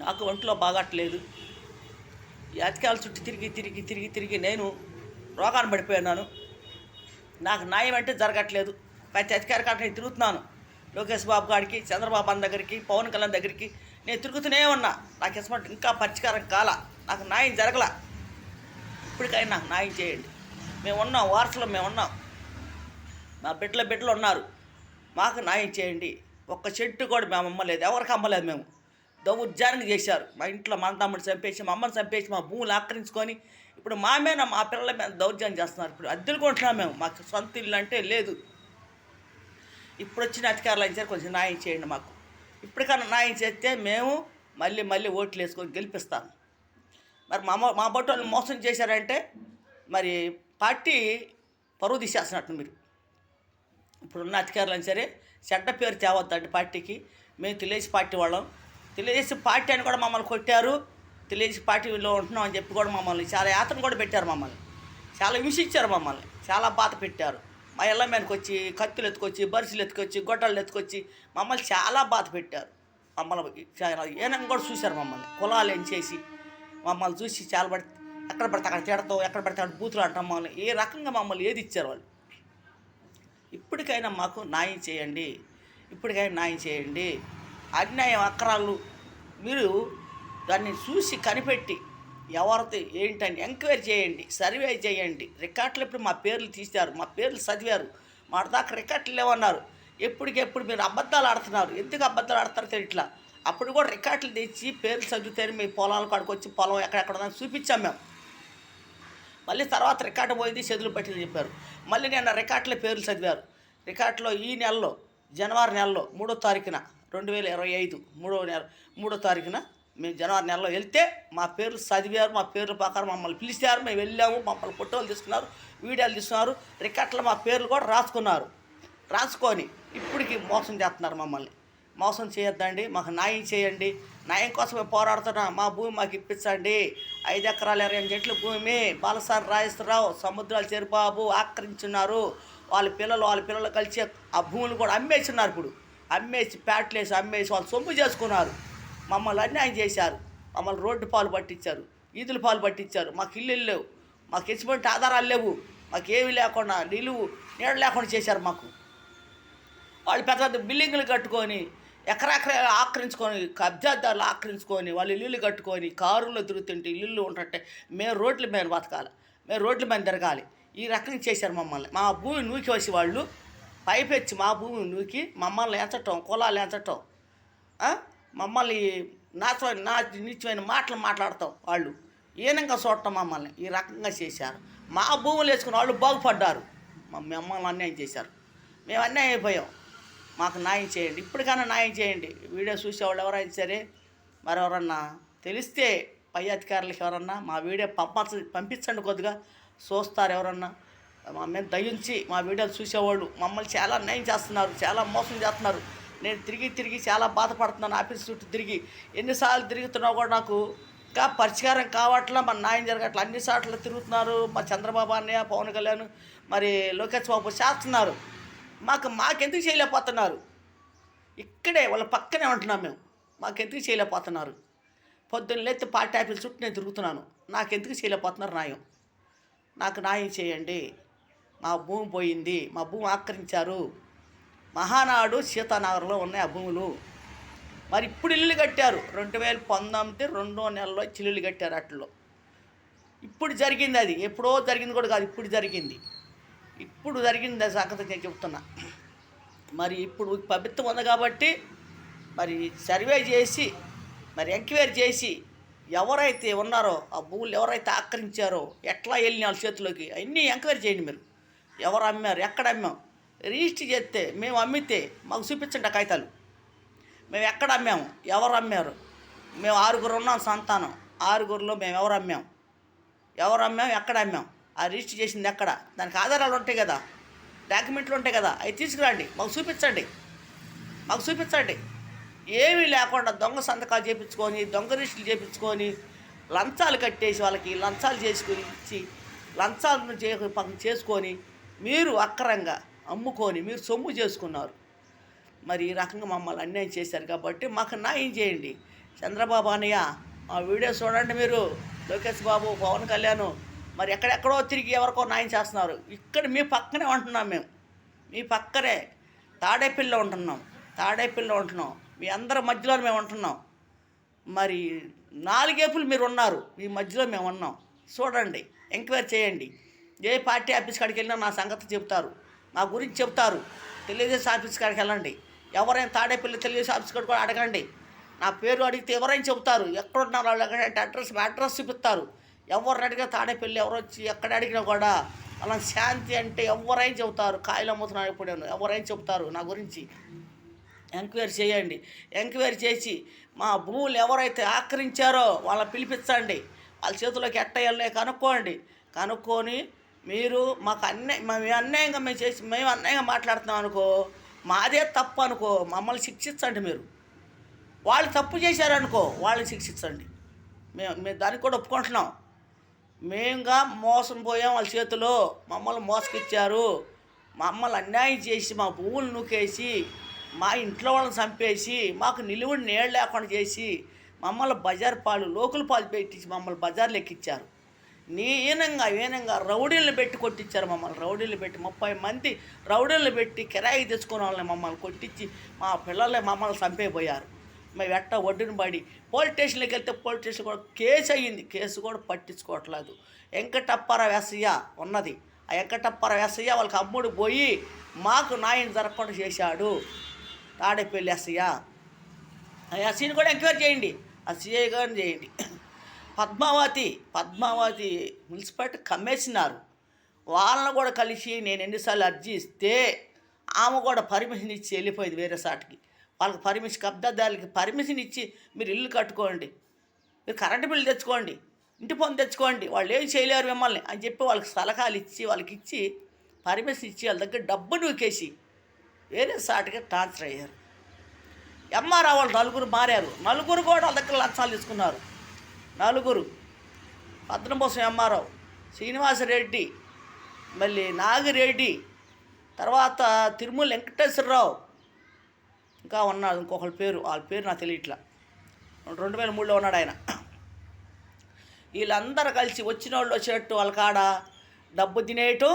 నాకు ఒంట్లో బాగట్లేదు. ఈ అధికారుల చుట్టూ తిరిగి నేను రోగాన్ని పడిపోయినాను. నాకు న్యాయం అంటే జరగట్లేదు. ప్రతి అధికారి కాడ నేను తిరుగుతున్నాను. లోకేష్ బాబు గారికి, చంద్రబాబు అన్న దగ్గరికి, పవన్ కళ్యాణ్ దగ్గరికి నేను తిరుగుతూనే ఉన్నా. నాకు ఇష్టం ఇంకా పరిష్కారం కాల, నాకు న్యాయం జరగల. ఇప్పటికైనా నాకు న్యాయం చేయండి. మేము ఉన్నాం, వారసులో మేము ఉన్నాం, మా బిడ్డలు ఉన్నారు. మాకు న్యాయం చేయండి. ఒక్క చెట్టు కూడా మేము అమ్మలేదు, ఎవరికి అమ్మలేదు. మేము దౌర్జానికి చేశారు. మా ఇంట్లో మా తమ్ముడు చంపేసి, మా అమ్మని చంపేసి, మా భూములు ఆక్రమించుకొని ఇప్పుడు మా మీద మా పిల్లల మీద దౌర్జన్యం చేస్తున్నారు. ఇప్పుడు అద్దెలు కొంటున్నాం మేము, మాకు సొంత ఇల్లు అంటే లేదు. ఇప్పుడు వచ్చిన అధికారులు అయిన సరే కొంచెం న్యాయం చేయండి మాకు. ఇప్పటికన్నా న్యాయం చేస్తే మేము మళ్ళీ ఓట్లు వేసుకొని గెలిపిస్తాం. మరి మా బొట్టు మోసం చేశారంటే మరి పార్టీ పరువు తీసేస్తున్నట్టు మీరు. ఇప్పుడున్న అధికారులు అయినా సరే చెడ్డ పేరు తేవద్దండి పార్టీకి. మేము తెలుగుదేశం పార్టీ వాళ్ళం, తెలుగుదేశం పార్టీ అని కూడా మమ్మల్ని కొట్టారు. తెలుగుదేశం పార్టీలో ఉంటున్నాం అని చెప్పి కూడా మమ్మల్ని చాలా యాతన కూడా పెట్టారు. మమ్మల్ని చాలా హింసించారు, మమ్మల్ని చాలా బాధ పెట్టారు. మా ఇళ్ళ మీదకి వచ్చి కత్తులు ఎత్తుకొచ్చి, బరిసెలు ఎత్తుకొచ్చి, గొడ్డలు ఎత్తుకొచ్చి మమ్మల్ని చాలా బాధ పెట్టారు. మమ్మల్ని చాలా ఏనంగా కూడా చూశారు. మమ్మల్ని కులాలు ఏం చేసి మమ్మల్ని చూసి చాలా ఎక్కడ పడితే అక్కడ తిడతాం, ఎక్కడ పడితే అక్కడ బూతులు అంటాం. మమ్మల్ని ఏ రకంగా మమ్మల్ని ఏది ఇచ్చారు వాళ్ళు. ఇప్పటికైనా మాకు న్యాయం చేయండి, ఇప్పటికైనా న్యాయం చేయండి. అన్యాయం అక్రాలు మీరు దాన్ని చూసి కనిపెట్టి ఎవరితో ఏంటని ఎంక్వైరీ చేయండి, సర్వే చేయండి. రికార్డులు ఇప్పుడు మా పేర్లు తీశారు, మా పేర్లు చదివారు, మా దాకా రికార్డులు లేవన్నారు. ఎప్పటికెప్పుడు మీరు అబద్ధాలు ఆడుతున్నారు. ఎందుకు అబద్ధాలు ఆడతారో తెలియట్లా. అప్పుడు కూడా రికార్డులు తెచ్చి పేర్లు చదివితే మీ పొలాల కాడికి వచ్చి పొలం ఎక్కడెక్కడ ఉందని చూపించాం మేము. మళ్ళీ తర్వాత రికార్డు పోయింది, చేతులు పట్టింది చెప్పారు. మళ్ళీ నేను రికార్డులో పేర్లు చదివారు. రికార్డులో ఈ నెలలో జనవరి నెలలో 3వ తారీఖున 2025 3వ తారీఖున మేము జనవరి నెలలో వెళ్తే మా పేర్లు చదివారు. మా పేర్ల ప్రకారం మమ్మల్ని పిలిచారు. మేము వెళ్ళాము, మమ్మల్ని ఫోటోలు తీసుకున్నారు, వీడియోలు తీసుకున్నారు, రికార్డులో మా పేర్లు కూడా రాసుకొని ఇప్పటికి మోసం చేస్తున్నారు. మమ్మల్ని మోసం చేయొద్దండి, మాకు న్యాయం చేయండి. న్యాయం కోసమే పోరాడుతున్నా. మా భూమి మాకు ఇప్పించండి. 5 ఎకరాల 28 సెంట్ల భూమి బాలసారి రాజేశ్వరరావు, సముద్రాల చెరుబాబు ఆక్రమించున్నారు. వాళ్ళ పిల్లలు కలిసి ఆ భూములు కూడా అమ్మేస్తున్నారు. ఇప్పుడు అమ్మేసి ప్యాట్లేసి అమ్మేసి వాళ్ళు సొమ్ము చేసుకున్నారు. మమ్మల్ని అన్యాయం చేశారు. మమ్మల్ని రోడ్డు పాలు పట్టించారు, ఈదుల పాలు పట్టించారు. మాకు ఇల్లు లేవు, మాకు ఎటువంటి ఆధారాలు లేవు, మాకేమీ లేకుండా నీడ లేకుండా చేశారు. మాకు వాళ్ళు పెద్ద పెద్ద బిల్డింగులు కట్టుకొని ఎకరెకర ఆక్రమించుకొని, కబ్జాదారులు ఆక్రమించుకొని వాళ్ళు ఇల్లులు కట్టుకొని కారుల్లో తిరుగుతుంటే ఇల్లు ఉంటుంటే మేము రోడ్ల మీద బతకాలి, మేము రోడ్ల మీద తిరగాలి. ఈ రకంగా చేశారు మమ్మల్ని. మా భూమి నూకి వచ్చి వాళ్ళు పైపెచ్చి మా భూమిని నూకి మమ్మల్ని ఎంచటం, కులాలు ఎంచటం, మమ్మల్ని నీచమైన మాటలు మాట్లాడతాం. వాళ్ళు ఈనంగా చూడటం మమ్మల్ని ఈ రకంగా చేశారు. మా భూములు వేసుకుని వాళ్ళు బాగుపడ్డారు, మమ్మల్ని అన్యాయం చేశారు. మేము అన్యాయం అయిపోయాం. మాకు న్యాయం చేయండి, ఇప్పటికైనా న్యాయం చేయండి. వీడియో చూసేవాళ్ళు ఎవరైనా సరే మరెవరన్నా తెలిస్తే పై అధికారులకు ఎవరన్నా మా వీడియో పంపించండి, కొద్దిగా చూస్తారు ఎవరన్నా. మా మీద దయించి మా వీడియోలు చూసేవాళ్ళు మమ్మల్ని చాలా అన్యాయం చేస్తున్నారు, చాలా మోసం చేస్తున్నారు. నేను తిరిగి చాలా బాధపడుతున్నాను. ఆఫీస్ చుట్టూ తిరిగి ఎన్నిసార్లు తిరుగుతున్నా కూడా నాకు ఇంకా పరిష్కారం కావట్లా, మన న్యాయం జరగట్లా. అన్నిసార్లు తిరుగుతున్నారు. మా చంద్రబాబు అన్నయ్య, పవన్ కళ్యాణ్, మరి లోకేష్ బాబు చేస్తున్నారు. మాకెందుకు చేయలేకపోతున్నారు? ఇక్కడే వాళ్ళ పక్కనే ఉంటున్నాం మేము. మాకెందుకు చేయలేకపోతున్నారు? పొద్దున్న లేతే పార్టీ ఆఫీస్ చుట్టూ నేను తిరుగుతున్నాను. నాకెందుకు చేయలేకపోతున్నారు న్యాయం? నాకు న్యాయం చేయండి. మా భూమి పోయింది, మా భూమి ఆక్రమించారు. మహానాడు సీతానగర్లో ఉన్నాయి ఆ భూములు. మరి ఇప్పుడు ఇల్లు కట్టారు. 2019 2వ నెలలో ఇల్లు కట్టారు. అట్లో ఇప్పుడు జరిగింది, అది ఎప్పుడో జరిగింది కూడా కాదు, ఇప్పుడు జరిగింది సంగతి నేను చెప్తున్నా. మరి ఇప్పుడు ప్రభుత్వం ఉంది కాబట్టి మరి సర్వే చేసి మరి ఎంక్వైరీ చేసి ఎవరైతే ఉన్నారో ఆ భూములు ఎవరైతే ఆక్రమించారో ఎట్లా వెళ్ళిన వాళ్ళ చేతిలోకి అన్నీ ఎంక్వైరీ చేయండి. మీరు ఎవరు అమ్మారు, ఎక్కడ అమ్మాం, రిజిస్టర్ చేస్తే మేము అమ్మితే మాకు చూపించండి ఆ కాగితాలు. మేము ఎక్కడ అమ్మాము, ఎవరు అమ్మారు. మేము 6 ఉన్నాం సంతానం. 6లో మేము ఎవరు అమ్మాం, ఎక్కడ అమ్మాం, ఆ రిజిస్టర్ చేసింది ఎక్కడ, దానికి ఆధారాలు ఉంటాయి కదా, డాక్యుమెంట్లు ఉంటాయి కదా, అవి తీసుకురండి, మాకు చూపించండి. ఏమీ లేకుండా దొంగ సంతకాలు చేయించుకొని, దొంగ రిజిస్టులు చేయించుకొని, లంచాలు కట్టేసి వాళ్ళకి లంచాలు చేసుకొని ఇచ్చి లంచాలను చేసుకొని మీరు అక్రంగా అమ్ముకొని మీరు సొమ్ము చేసుకున్నారు. మరి ఈ రకంగా మమ్మల్ని అన్యాయం చేశారు కాబట్టి మాకు న్యాయం చేయండి. చంద్రబాబు అన్నయ్య ఆ వీడియో చూడండి మీరు. లోకేష్ బాబు, పవన్ కళ్యాణ్ మరి ఎక్కడెక్కడో తిరిగి ఎవరికో న్యాయం చేస్తున్నారు. ఇక్కడ మీ పక్కనే ఉంటున్నాం మేము, మీ పక్కనే తాడేపల్లిలో ఉంటున్నాం. తాడేపల్లిలో ఉంటున్నాం, మీ అందరి మధ్యలో మేము ఉంటున్నాం. మరి 4 ఏపులు మీరు ఉన్నారు, మీ మధ్యలో మేము ఉన్నాం. చూడండి, ఎంక్వైరీ చేయండి. ఏ పార్టీ ఆఫీస్ కాడికి వెళ్ళినా నా సంగతి చెప్తారు, నా గురించి చెప్తారు. తెలుగుదేశం ఆఫీస్ కాడికి వెళ్ళండి, ఎవరైనా తాడేపల్లి తెలుగుదేశం ఆఫీస్ కాడికి కూడా అడగండి. నా పేరు అడిగితే ఎవరైనా చెబుతారు, ఎక్కడున్నారు వాళ్ళు అంటే అడ్రస్ చూపిస్తారు. ఎవరిని అడిగినా తాడేపల్లి ఎవరు వచ్చి ఎక్కడ అడిగినా కూడా అలా శాంతి అంటే ఎవరైనా చెబుతారు. కాయలు అమ్ముతున్నాడు ఇప్పుడు ఎవరైనా చెబుతారు నా గురించి. ఎంక్వైరీ చేయండి. ఎంక్వైరీ చేసి మా భూములు ఎవరైతే ఆక్రమించారో వాళ్ళని పిలిపించండి. వాళ్ళ చేతుల్లోకి ఎట్టయ్యాలనే కనుక్కొని మీరు మాకు మేము అన్యాయంగా మాట్లాడుతున్నాం అనుకో, మాదే తప్పు అనుకో, మమ్మల్ని శిక్షించండి. మీరు వాళ్ళు తప్పు చేశారనుకో వాళ్ళని శిక్షించండి. మేము దానికి కూడా ఒప్పుకుంటున్నాం. మేముగా మోసం పోయాం, వాళ్ళ చేతిలో మమ్మల్ని మోసకిచ్చారు, మమ్మల్ని అన్యాయం చేసి మా భూములు నూకేసి మా ఇంట్లో వాళ్ళని చంపేసి మాకు నిలువుని నీళ్ళు లేకుండా చేసి మమ్మల్ని బజార్ పాలు లోకల్ పాలు పెట్టించి మమ్మల్ని బజార్లు ఎక్కించారు. ఈనంగా రౌడీలను పెట్టి కొట్టించారు. మమ్మల్ని రౌడీలు పెట్టి 30 మంది రౌడీలను పెట్టి కిరాయి తెచ్చుకునే వాళ్ళని మమ్మల్ని కొట్టించి మా పిల్లల్ని మమ్మల్ని చంపైపోయారు. మేము ఎట్ట ఒడ్డున పడి పోలీస్ స్టేషన్లోకి వెళ్తే పోలీస్ స్టేషన్ కూడా కేసు అయ్యింది. కేసు కూడా పట్టించుకోవట్లేదు. వెంకటప్పారావు ఎస్ఐ ఉన్నది. ఆ వెంకటప్పారావు ఎస్ఐ వాళ్ళకి అమ్ముడు పోయి మాకు న్యాయం జరగకుండా చేశాడు. తాడేపల్లి ఎస్ఐ ఆ ఎస్ఐని కూడా ఎంక్వైరీ చేయండి, ఆ సిఐ గారిని చేయండి. పద్మావతి మున్సిపాలిటీ కమ్మేసినారు. వాళ్ళని కూడా కలిసి నేను ఎన్నిసార్లు అర్జీ ఇస్తే ఆమె కూడా పర్మిషన్ ఇచ్చి వెళ్ళిపోయింది వేరే సాటికి. వాళ్ళకి పర్మిషన్, కబ్జాదారులకి పర్మిషన్ ఇచ్చి మీరు ఇల్లు కట్టుకోండి, మీరు కరెంటు బిల్లు తెచ్చుకోండి, ఇంటి పన్ను తెచ్చుకోండి, వాళ్ళు ఏం చేయలేరు మిమ్మల్ని అని చెప్పి వాళ్ళకి సలహాలు ఇచ్చి వాళ్ళకి పర్మిషన్ ఇచ్చి వాళ్ళ దగ్గర డబ్బు నూకేసి వేరే సాటిగా ట్రాన్స్ఫర్ అయ్యారు. ఎంఆర్ఆ వాళ్ళు 4 మారారు. 4 కూడా వాళ్ళ దగ్గర లంచాలు తీసుకున్నారు. 4 పద్మభూషణం ఎంఆర్ఆ, శ్రీనివాసరెడ్డి, మళ్ళీ నాగిరెడ్డి, తర్వాత తిరుమల వెంకటేశ్వరరావు, ఇంకా ఉన్నాడు ఇంకొకరి పేరు, వాళ్ళ పేరు నాకు తెలియట్లా, 2003లో ఉన్నాడు ఆయన. వీళ్ళందరూ కలిసి వచ్చిన వాళ్ళు వచ్చినట్టు వాళ్ళ కాడ డబ్బు తినేయటం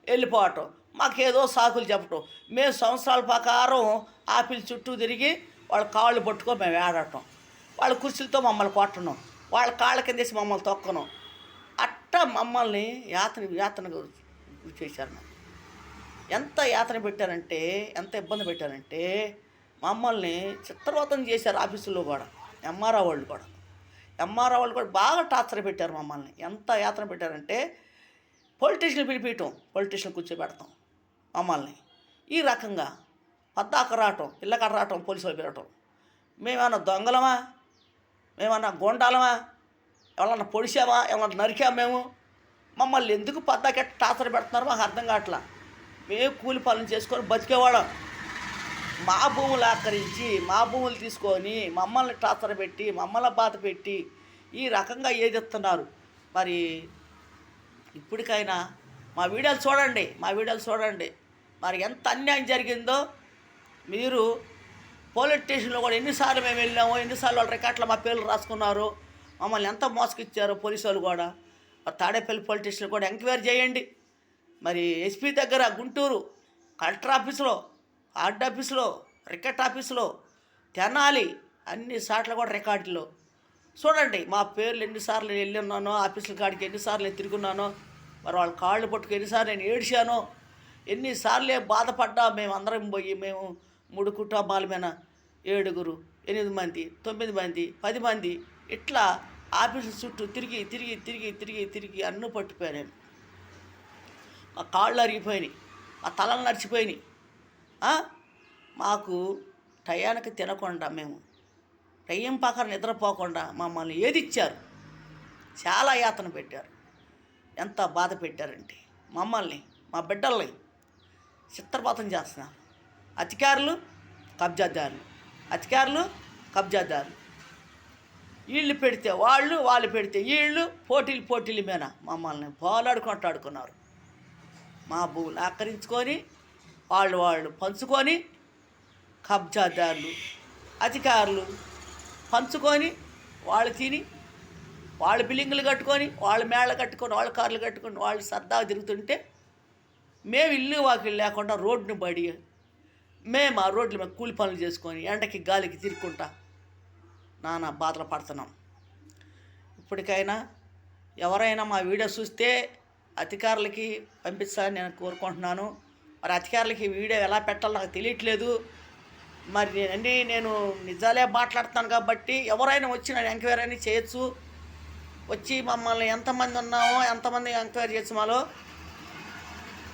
వెళ్ళిపోవటం, మాకేదో సాకులు చెప్పటం. మేము సంవత్సరాల ప్రకారం ఆపిల్ చుట్టూ తిరిగి వాళ్ళ కాళ్ళు పట్టుకొని మేము ఏడటం, వాళ్ళ కుర్చీలతో మమ్మల్ని కొట్టడం, వాళ్ళ కాళ్ళ కిందేసి మమ్మల్ని తొక్కడం, అట్టా మమ్మల్ని యాతన చేశారు. ఎంత యాతన పెట్టారంటే, ఎంత ఇబ్బంది పెట్టారంటే మమ్మల్ని చిత్రవతం చేశారు. ఆఫీసుల్లో కూడా ఎంఆర్ఆ వాళ్ళు కూడా బాగా టార్చర్ పెట్టారు మమ్మల్ని. ఎంత యాతన పెట్టారంటే పొలిటీషియన్ పిలిపించటం, పొలిటీషియన్ కూర్చోబెడతాం మమ్మల్ని. ఈ రకంగా పద్దాక రావటం, ఇళ్ళకడ రావటం, పోలీసులు పెరగటం. మేమన్నా దొంగలమా, మేమన్నా గోండాలమా, ఎవరన్నా పొడిచామా, ఏమన్నా నరికామా? మమ్మల్ని ఎందుకు పద్దాకెట్ట టార్చర్ పెడుతున్నారో మాకు అర్థం కావట్లా. మేము కూలి పనులు చేసుకొని బతికేవాళ్ళం. మా భూములు ఆకరించి మా భూములు తీసుకొని మమ్మల్ని టార్చర్ పెట్టి మమ్మల్ని బాధ పెట్టి ఈ రకంగా ఏదిస్తున్నారు. మరి ఇప్పటికైనా మా వీడియోలు చూడండి, మరి ఎంత అన్యాయం జరిగిందో. మీరు పోలీస్ స్టేషన్లో కూడా ఎన్నిసార్లు మేము వెళ్ళామో, ఎన్నిసార్లు వాళ్ళ రికార్డులో మా పేర్లు రాసుకున్నారు, మమ్మల్ని ఎంత మోసకిచ్చారో పోలీసు వాళ్ళు కూడా. తాడేపల్లి పోలీస్ స్టేషన్లో కూడా ఎంక్వైరీ చేయండి. మరి ఎస్పీ దగ్గర గుంటూరు కలెక్టర్ ఆఫీసులో, ఆర్డీ ఆఫీసులో, రికార్డ్ ఆఫీసులో, తెనాలి అన్ని సార్లు కూడా రికార్డులో చూడండి. మా పేర్లు ఎన్నిసార్లు వెళ్ళి ఉన్నానో, ఆఫీసుల కాడికి ఎన్నిసార్లు నేను తిరుగున్నానో, మరి వాళ్ళ కాళ్ళు పట్టుకు ఎన్నిసార్లు నేను ఏడ్చానో, ఎన్నిసార్లు బాధపడ్డా. మేము అందరం పోయి మేము 3 కుటుంబాల మీద 7, 8 మంది, 9 మంది, 10 మంది ఇట్లా ఆఫీసు చుట్టూ తిరిగి అన్ను పట్టిపోయాను. మా కాళ్ళు అరిగిపోయినాయి, మా తలలు నడిచిపోయినాయి. మాకు టయానికి తినకుండా, మేము టైం ప్రకారం నిద్రపోకుండా మమ్మల్ని ఏదిచ్చారు. చాలా యాతన పెట్టారు. ఎంత బాధ పెట్టారంటే మమ్మల్ని, మా బిడ్డల్ని చిత్రపాతం చేస్తున్నారు. అధికారులు కబ్జాదారులు, వీళ్ళు పెడితే వాళ్ళు పెడితే వీళ్ళు పోటీల మీద మమ్మల్ని పోలాడుకుంటాడుకున్నారు. మా భూములు ఆకరించుకొని వాళ్ళు పంచుకొని, కబ్జాదారులు అధికారులు పంచుకొని వాళ్ళు తిని, వాళ్ళ బిల్డింగులు కట్టుకొని, వాళ్ళ మేళ్ళ కట్టుకొని, వాళ్ళ కార్లు కట్టుకొని వాళ్ళు సరదాగా తిరుగుతుంటే మేము ఇల్లు వాకిళ్ళు లేకుండా రోడ్డును పడి మేము ఆ రోడ్ల మీద కూలి పనులు చేసుకొని ఎండకి గాలికి తిరుక్కుంటా నానా బాధలు పడుతున్నాం. ఇప్పటికైనా ఎవరైనా మా వీడియో చూస్తే అధికారులకి పంపించాలని నేను కోరుకుంటున్నాను. మరి అధికారులకి వీడియో ఎలా పెట్టాలో నాకు తెలియట్లేదు. మరి నేను నిజాలే మాట్లాడుతాను కాబట్టి ఎవరైనా వచ్చి నన్ను ఎంక్వైరీ అని చేయొచ్చు. వచ్చి మమ్మల్ని ఎంతమంది ఉన్నామో ఎంతమంది ఎంక్వైరీ చేయొచ్చు. మాలో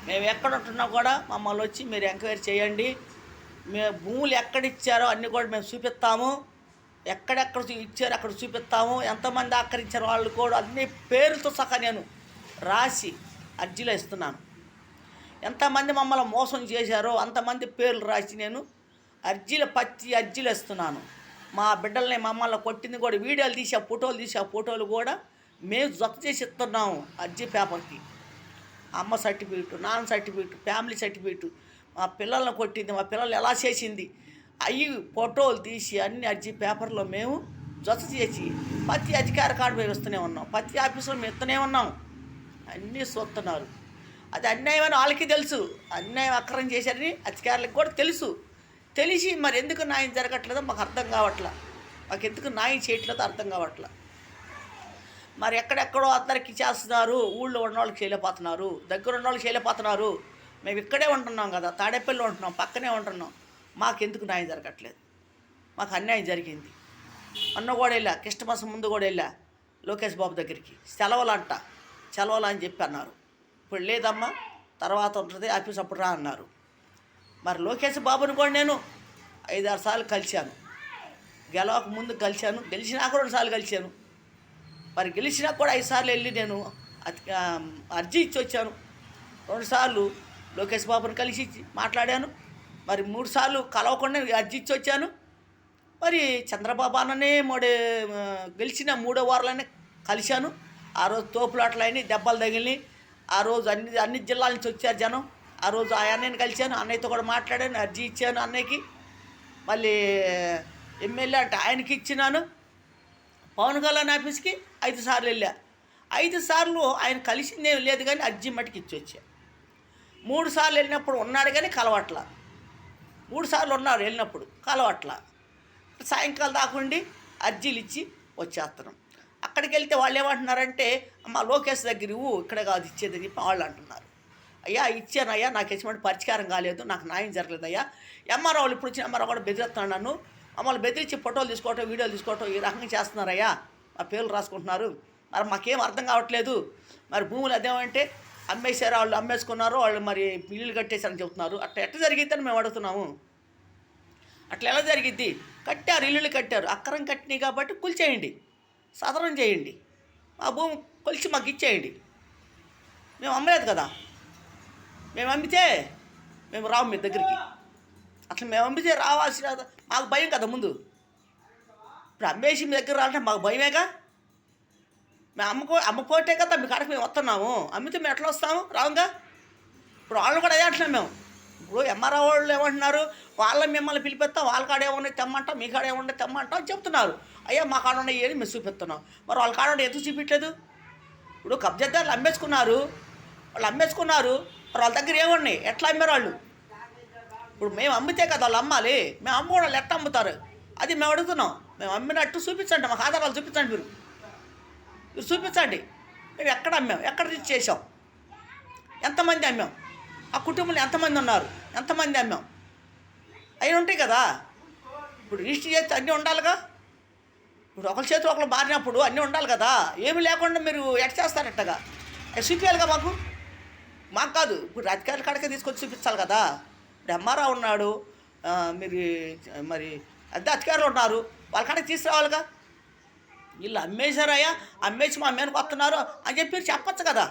మేము ఎక్కడ ఉంటున్నా కూడా మమ్మల్ని వచ్చి మీరు ఎంక్వైరీ చేయండి. భూములు ఎక్కడిచ్చారో అన్నీ కూడా మేము చూపిస్తాము. ఎక్కడెక్కడ ఇచ్చారో అక్కడ చూపిస్తాము. ఎంతమంది ఆక్రమించారో వాళ్ళు కూడా అన్ని పేర్లతో సహా నేను రాసి అర్జీలో ఇస్తున్నాను. ఎంతమంది మమ్మల్ని మోసం చేశారో అంతమంది పేర్లు రాసి నేను అర్జీలు ఇస్తున్నాను. మా బిడ్డల్ని మమ్మల్ని కొట్టింది కూడా వీడియోలు తీసి ఆ ఫోటోలు కూడా మేము జత చేసి ఇస్తున్నాము. అర్జీ పేపర్కి అమ్మ సర్టిఫికెట్, నాన్న సర్టిఫికెట్, ఫ్యామిలీ సర్టిఫికెట్, మా పిల్లల్ని కొట్టింది, మా పిల్లలు ఎలా చేసింది అవి ఫోటోలు తీసి అన్ని అర్జీ పేపర్లో మేము జత చేసి ప్రతి అధికార కార్డు మేము ఇస్తూనే ఉన్నాం. ప్రతి ఆఫీసులో మేము ఇస్తూనే ఉన్నాం. అన్నీ చూస్తున్నారు. అది అన్యాయం అని వాళ్ళకి తెలుసు. అన్యాయం అక్రమం చేశారని అధికారులకు కూడా తెలిసి మరి ఎందుకు న్యాయం జరగట్లేదో మాకు అర్థం కావట్లా. మాకు ఎందుకు న్యాయం చేయట్లేదో అర్థం కావట్లా. మరి ఎక్కడెక్కడో అందరికి చేస్తున్నారు. ఊళ్ళో ఉన్న వాళ్ళకి చేయలేకపోతున్నారు, దగ్గర ఉన్న వాళ్ళకి చేయలేకపోతున్నారు. మేము ఇక్కడే ఉంటున్నాం కదా, తాడేపల్లిలో ఉంటున్నాం, పక్కనే ఉంటున్నాం. మాకెందుకు న్యాయం జరగట్లేదు? మాకు అన్యాయం జరిగింది. అన్న కూడా వెళ్ళా, క్రిస్టమస్ ముందు కూడా వెళ్ళా లోకేష్ బాబు దగ్గరికి. సెలవులు అని చెప్పి అన్నారు. ఇప్పుడు లేదమ్మా, తర్వాత ఉంటుంది ఆఫీస్, అప్పుడు రా అన్నారు. మరి లోకేష్ బాబుని కూడా నేను 5-6 సార్లు కలిశాను. గెలవక ముందు కలిశాను, గెలిచినాక 2 సార్లు కలిశాను. మరి గెలిచినా కూడా 5 సార్లు వెళ్ళి నేను అర్జీ ఇచ్చి వచ్చాను. 2 సార్లు లోకేష్ బాబుని కలిసి మాట్లాడాను. మరి 3 సార్లు కలవకుండా అర్జీ ఇచ్చి వచ్చాను. మరి చంద్రబాబు అన్ననే గెలిచిన 3వ వారంలోనే కలిశాను. ఆ రోజు తోపులాటలైన దెబ్బలు తగిలినాయి. ఆ రోజు అన్ని జిల్లాల నుంచి వచ్చారు జనం. ఆ రోజు ఆ అన్నయ్యని కలిశాను, అన్నయ్యతో కూడా మాట్లాడాను, అర్జీ ఇచ్చాను అన్నయ్యకి. మళ్ళీ ఎమ్మెల్యే అంటే ఆయనకి ఇచ్చినాను. పవన్ కళ్యాణ్ ఆఫీస్కి 5 సార్లు వెళ్ళా. 5 సార్లు ఆయన కలిసిందేం లేదు కానీ అర్జీ మట్టుకు ఇచ్చి వచ్చా. 3 సార్లు వెళ్ళినప్పుడు ఉన్నాడు కానీ కలవట్లా. 3 సార్లు ఉన్నారు వెళ్ళినప్పుడు కలవట్లా. సాయంకాలం దాకుండి అర్జీలు ఇచ్చి వచ్చేస్తున్నాం. అక్కడికి వెళ్తే వాళ్ళు ఏమంటున్నారంటే, అమ్మ లోకేష్ దగ్గర ఇక్కడే కాదు ఇచ్చేదని చెప్పి వాళ్ళు అంటున్నారు. అయ్యా ఇచ్చానయ్యా, నాకు ఎటువంటి పరిష్కారం కాలేదు, నాకు న్యాయం జరగలేదయ్యా. ఎంఆర్ఓ వాళ్ళు ఇప్పుడు వచ్చిన ఎంఆర్ఓ కూడా బెదిరిస్తున్నాను. నన్ను మమ్మల్ని బెదిరించి ఫోటోలు తీసుకోవటం, వీడియోలు తీసుకోవటం ఈ రకంగా చేస్తున్నారయ్యా. మా పేర్లు రాసుకుంటున్నారు. మరి మాకేం అర్థం కావట్లేదు. మరి భూములు అదేమంటే అమ్మేశారు, వాళ్ళు అమ్మేసుకున్నారు, వాళ్ళు మరి ఇల్లులు కట్టేశారని చెబుతున్నారు. అట్లా ఎట్లా జరిగిద్దని మేము అడుగుతున్నాము. అట్లా ఎలా జరిగిద్ది? కట్టారు, ఇల్లులు కట్టారు, అక్రమం కట్టినాయి కాబట్టి కూల్చేయండి, సదరం చేయండి, మా భూమి కొలిచి మాకు ఇచ్చేయండి. మేము అమ్మలేదు కదా. మేము అమ్మితే మేము రాము మీ దగ్గరికి. అసలు మేము అమ్మితే రావాల్సిన మాకు భయం కదా ముందు. ఇప్పుడు అమ్మేసి మీ దగ్గర రావాలంటే మాకు భయమేగా. మేము అమ్మపోతే కదా మీ కాడకి మేము వస్తున్నాము. అమ్మితే మేము ఎట్లా వస్తాము? రావుగా. ఇప్పుడు వాళ్ళు కూడా అదే అంటున్నాం మేము. ఇప్పుడు ఎంఆర్ఓ వాళ్ళు ఏమంటున్నారు, మిమ్మల్ని పిలిపిస్తాం, వాళ్ళ కాడ ఏమన్నా తెమ్మంటాం, మీ కాడ ఏమన్నా తెమ్మంటాం అని చెప్తున్నారు. అయ్యా మా కాడ ఉన్నాయి ఏది మేము చూపిస్తున్నాం. మరి వాళ్ళ కాడ ఎందుకు చూపించలేదు? ఇప్పుడు కబ్జాదారులు అమ్మేసుకున్నారు, మరి వాళ్ళ దగ్గర ఏమున్నాయి? ఎట్లా అమ్మారు వాళ్ళు? ఇప్పుడు మేము అమ్మితే కదా వాళ్ళు అమ్మాలి. మేము అమ్ముకోవడం వాళ్ళు ఎట్లా అమ్ముతారు? అది మేము అడుగుతున్నాం. మేము అమ్మినట్టు చూపించండి, మాకు ఆధారాలు చూపించండి. మీరు చూపించండి. మేము ఎక్కడ అమ్మాం, ఎక్కడ రీచ్ చేసాం, ఎంతమంది అమ్మాం, ఆ కుటుంబంలో ఎంతమంది ఉన్నారు, ఎంతమంది అమ్మాం, అవి ఉంటాయి కదా. ఇప్పుడు రిజిస్టర్ చేస్తే అన్నీ ఉండాలిగా. ఇప్పుడు ఒకరి చేతులు ఒకరు మారినప్పుడు అన్నీ ఉండాలి కదా. ఏమి లేకుండా మీరు ఎట్ చేస్తారట్టగా చూపించాలిగా మాకు కాదు. ఇప్పుడు అధికారుల కాడికే తీసుకొచ్చి చూపించాలి కదా. ఇప్పుడు ఎంఆర్ఓ ఉన్నాడు, మీరు మరి అధికారులు ఉన్నారు, వాళ్ళ కాడికి తీసుకురావాలిగా. వీళ్ళు అమ్మేశారయ్యా, అమ్మేసి మా మీదకి వస్తున్నారు అని చెప్పి మీరు చెప్పచ్చు కదా.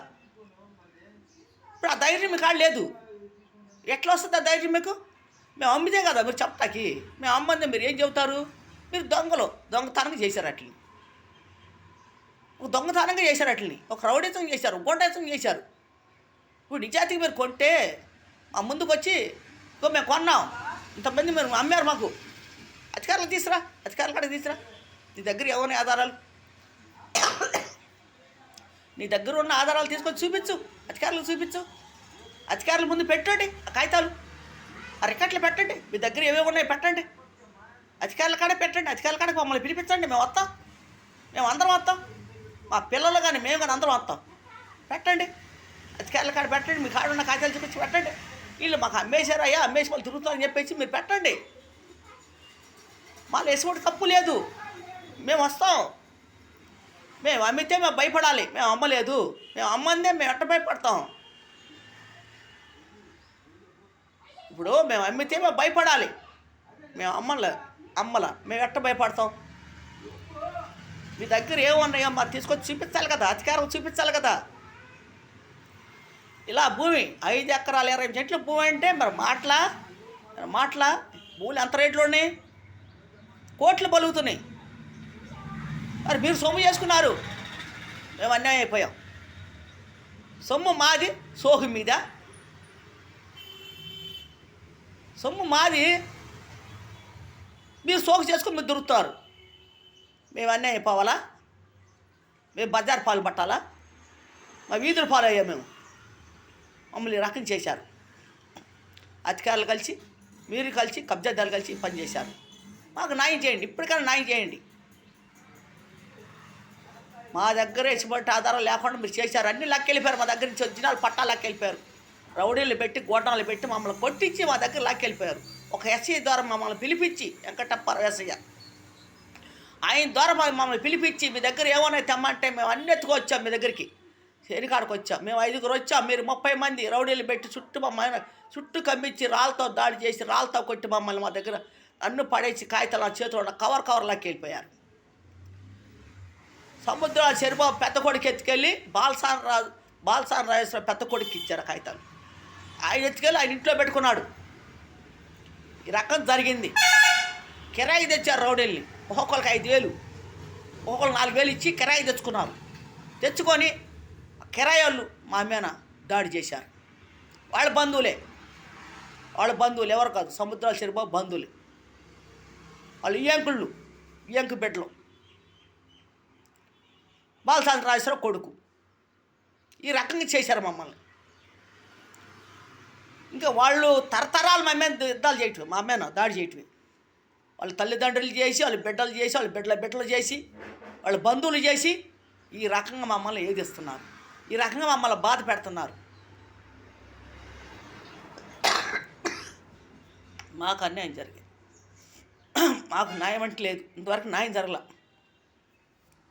ఇప్పుడు ఆ ధైర్యం మీ కాడ లేదు. ఎట్లా వస్తుంది ఆ ధైర్యం మీకు? మేము అమ్మితే కదా మీరు చెప్పటానికి. మేము అమ్మంది మీరు ఏం చెబుతారు? మీరు దొంగతనంగా చేశారు అట్లని, దొంగతనంగా చేశారు అట్లని, ఒక రౌడీతం చేశారు, గుండాయితం చేశారు. ఇప్పుడు నిజాతికి మీరు కొంటే మా ముందుకు వచ్చి మేము కొన్నాం, ఇంతమంది మీరు అమ్మారు మాకు, అధికారులు తీసురా, అధికారుల కాడ తీసురా. నీ దగ్గర ఎవరి ఆధారాలు, నీ దగ్గర ఉన్న ఆధారాలు తీసుకొచ్చి చూపించు, అధికారులకు చూపించు. అధికారుల ముందు పెట్టండి ఆ కాగితాలు. ఆ రికార్డులు పెట్టండి, మీ దగ్గర ఏవేవి ఉన్నాయి పెట్టండి, అధికారుల కాడే పెట్టండి, అధికారుల కాడికి మమ్మల్ని పిలిపించండి, మేము వస్తాం, మేము అందరం వస్తాం, మా పిల్లలు కానీ మేము కానీ అందరం వస్తాం, పెట్టండి, అధికారుల కాడ పెట్టండి, మీ కాడ ఉన్న కాగితాలు చూపించి పెట్టండి. వీళ్ళు మాకు అమ్మేశారు అయ్యా, అమ్మేసి వాళ్ళు తిరుగుతారని చెప్పేసి మీరు పెట్టండి. మాలో ఎటువంటి తప్పు లేదు, మేము వస్తాం. మేము అమ్మితే మేము భయపడాలి, మేము అమ్మలేదు, మేము అమ్మందే మేము ఎట్ట భయపడతాం? ఇప్పుడు మేము అమ్మితే మేము భయపడాలి, మేము అమ్మల మేము ఎట్ట భయపడతాం? మీ దగ్గర ఏమున్నాయో మరి తీసుకొచ్చి చూపించాలి కదా, అధికారం చూపించాలి కదా. ఇలా భూమి 5 ఎకరాలు 20 సెంట్లు భూమి అంటే మరి మాటల భూములు ఎంత రేట్లు ఉన్నాయి? కోట్లు బలుగుతున్నాయి. మరి మీరు సొమ్ము చేసుకున్నారు, మేము అన్యాయం అయిపోయాం. సొమ్ము మాది, సోహు మీద సొమ్ము మాది, మీరు సోకు చేసుకుని మీరు దొరుకుతారు. మేము అన్యాయం అయిపోవాలా? మేము బజార్ పాలు పట్టాలా? మా వీధుల పాలు అయ్యా మేము. మమ్మల్ని రకం చేశారు. అధికారులు కలిసి మీరు కలిసి కబ్జాదారులు కలిసి పనిచేశారు. మాకు న్యాయం చేయండి, ఇప్పటికైనా న్యాయం చేయండి. మా దగ్గర ఎటువంటి ఆధారం లేకుండా మీరు చేశారు, అన్నీ లాక్కెళ్ళిపోయారు. మా దగ్గర నుంచి ఒరిజినల్ పట్టా లాక్కెళ్ళిపోయారు. రౌడీలు పెట్టి గోటాలు పెట్టి మమ్మల్ని కొట్టించి మా దగ్గర లాక్కెళ్ళిపోయారు. ఒక ఎస్ఐ ద్వారా మమ్మల్ని పిలిపించి, వెంకటప్పారావు ఎస్ఐ, ఆయన ద్వారా మమ్మల్ని పిలిపించి మీ దగ్గర ఏమైనా తెమ్మంటే మేము అన్ని ఎత్తుకొచ్చాం. మీ దగ్గరికి శనికాడికి వచ్చాం. మేము 5గురు వచ్చాం, మీరు 30 మంది రౌడీలు పెట్టి చుట్టూ కమ్మించి రాళ్ళతో దాడి చేసి రాళ్ళతో కొట్టి మమ్మల్ని మా దగ్గర అన్ను పడేసి కాగితాలు చేతిలో కవర్లాకి వెళ్ళిపోయారు. సముద్రాల చెరుబాబు పెద్ద కొడుకు ఎత్తుకెళ్ళి బాలసాన్ రాజేశ్వర పెద్ద కొడుకు ఇచ్చారు కాగితాలు. ఆయన ఎత్తుకెళ్ళి ఆయన ఇంట్లో పెట్టుకున్నాడు. ఈ రకం జరిగింది. కిరాయి తెచ్చారు రౌడీల్ని, ఒక్కొక్కరికి 5,000, ఒక్కొక్కరు 4,000 ఇచ్చి కిరాయి తెచ్చుకున్నారు. తెచ్చుకొని కిరాయి వాళ్ళు మా మీద దాడి చేశారు. వాళ్ళ బంధువులే ఎవరు కాదు, సముద్రాల చెరుబాబు బంధువులే. వాళ్ళు ఇయ్యంకు బిడ్డలు, బాలసాంద్ర రాజేశ్వర కొడుకు. ఈ రకంగా చేశారు మమ్మల్ని. ఇంకా వాళ్ళు తరతరాలు మా మీద యుద్ధాలు చేయటం, మా మీద దాడి చేయటమే. వాళ్ళ తల్లిదండ్రులు చేసి, వాళ్ళ బిడ్డలు చేసి, వాళ్ళ బిడ్డలు చేసి, వాళ్ళ బంధువులు చేసి ఈ రకంగా మమ్మల్ని ఏదిస్తున్నారు, ఈ రకంగా మమ్మల్ని బాధ పెడుతున్నారు. మాకు అన్యాయం జరిగింది. మాకు న్యాయం అంటే లేదు, ఇంతవరకు న్యాయం జరగల.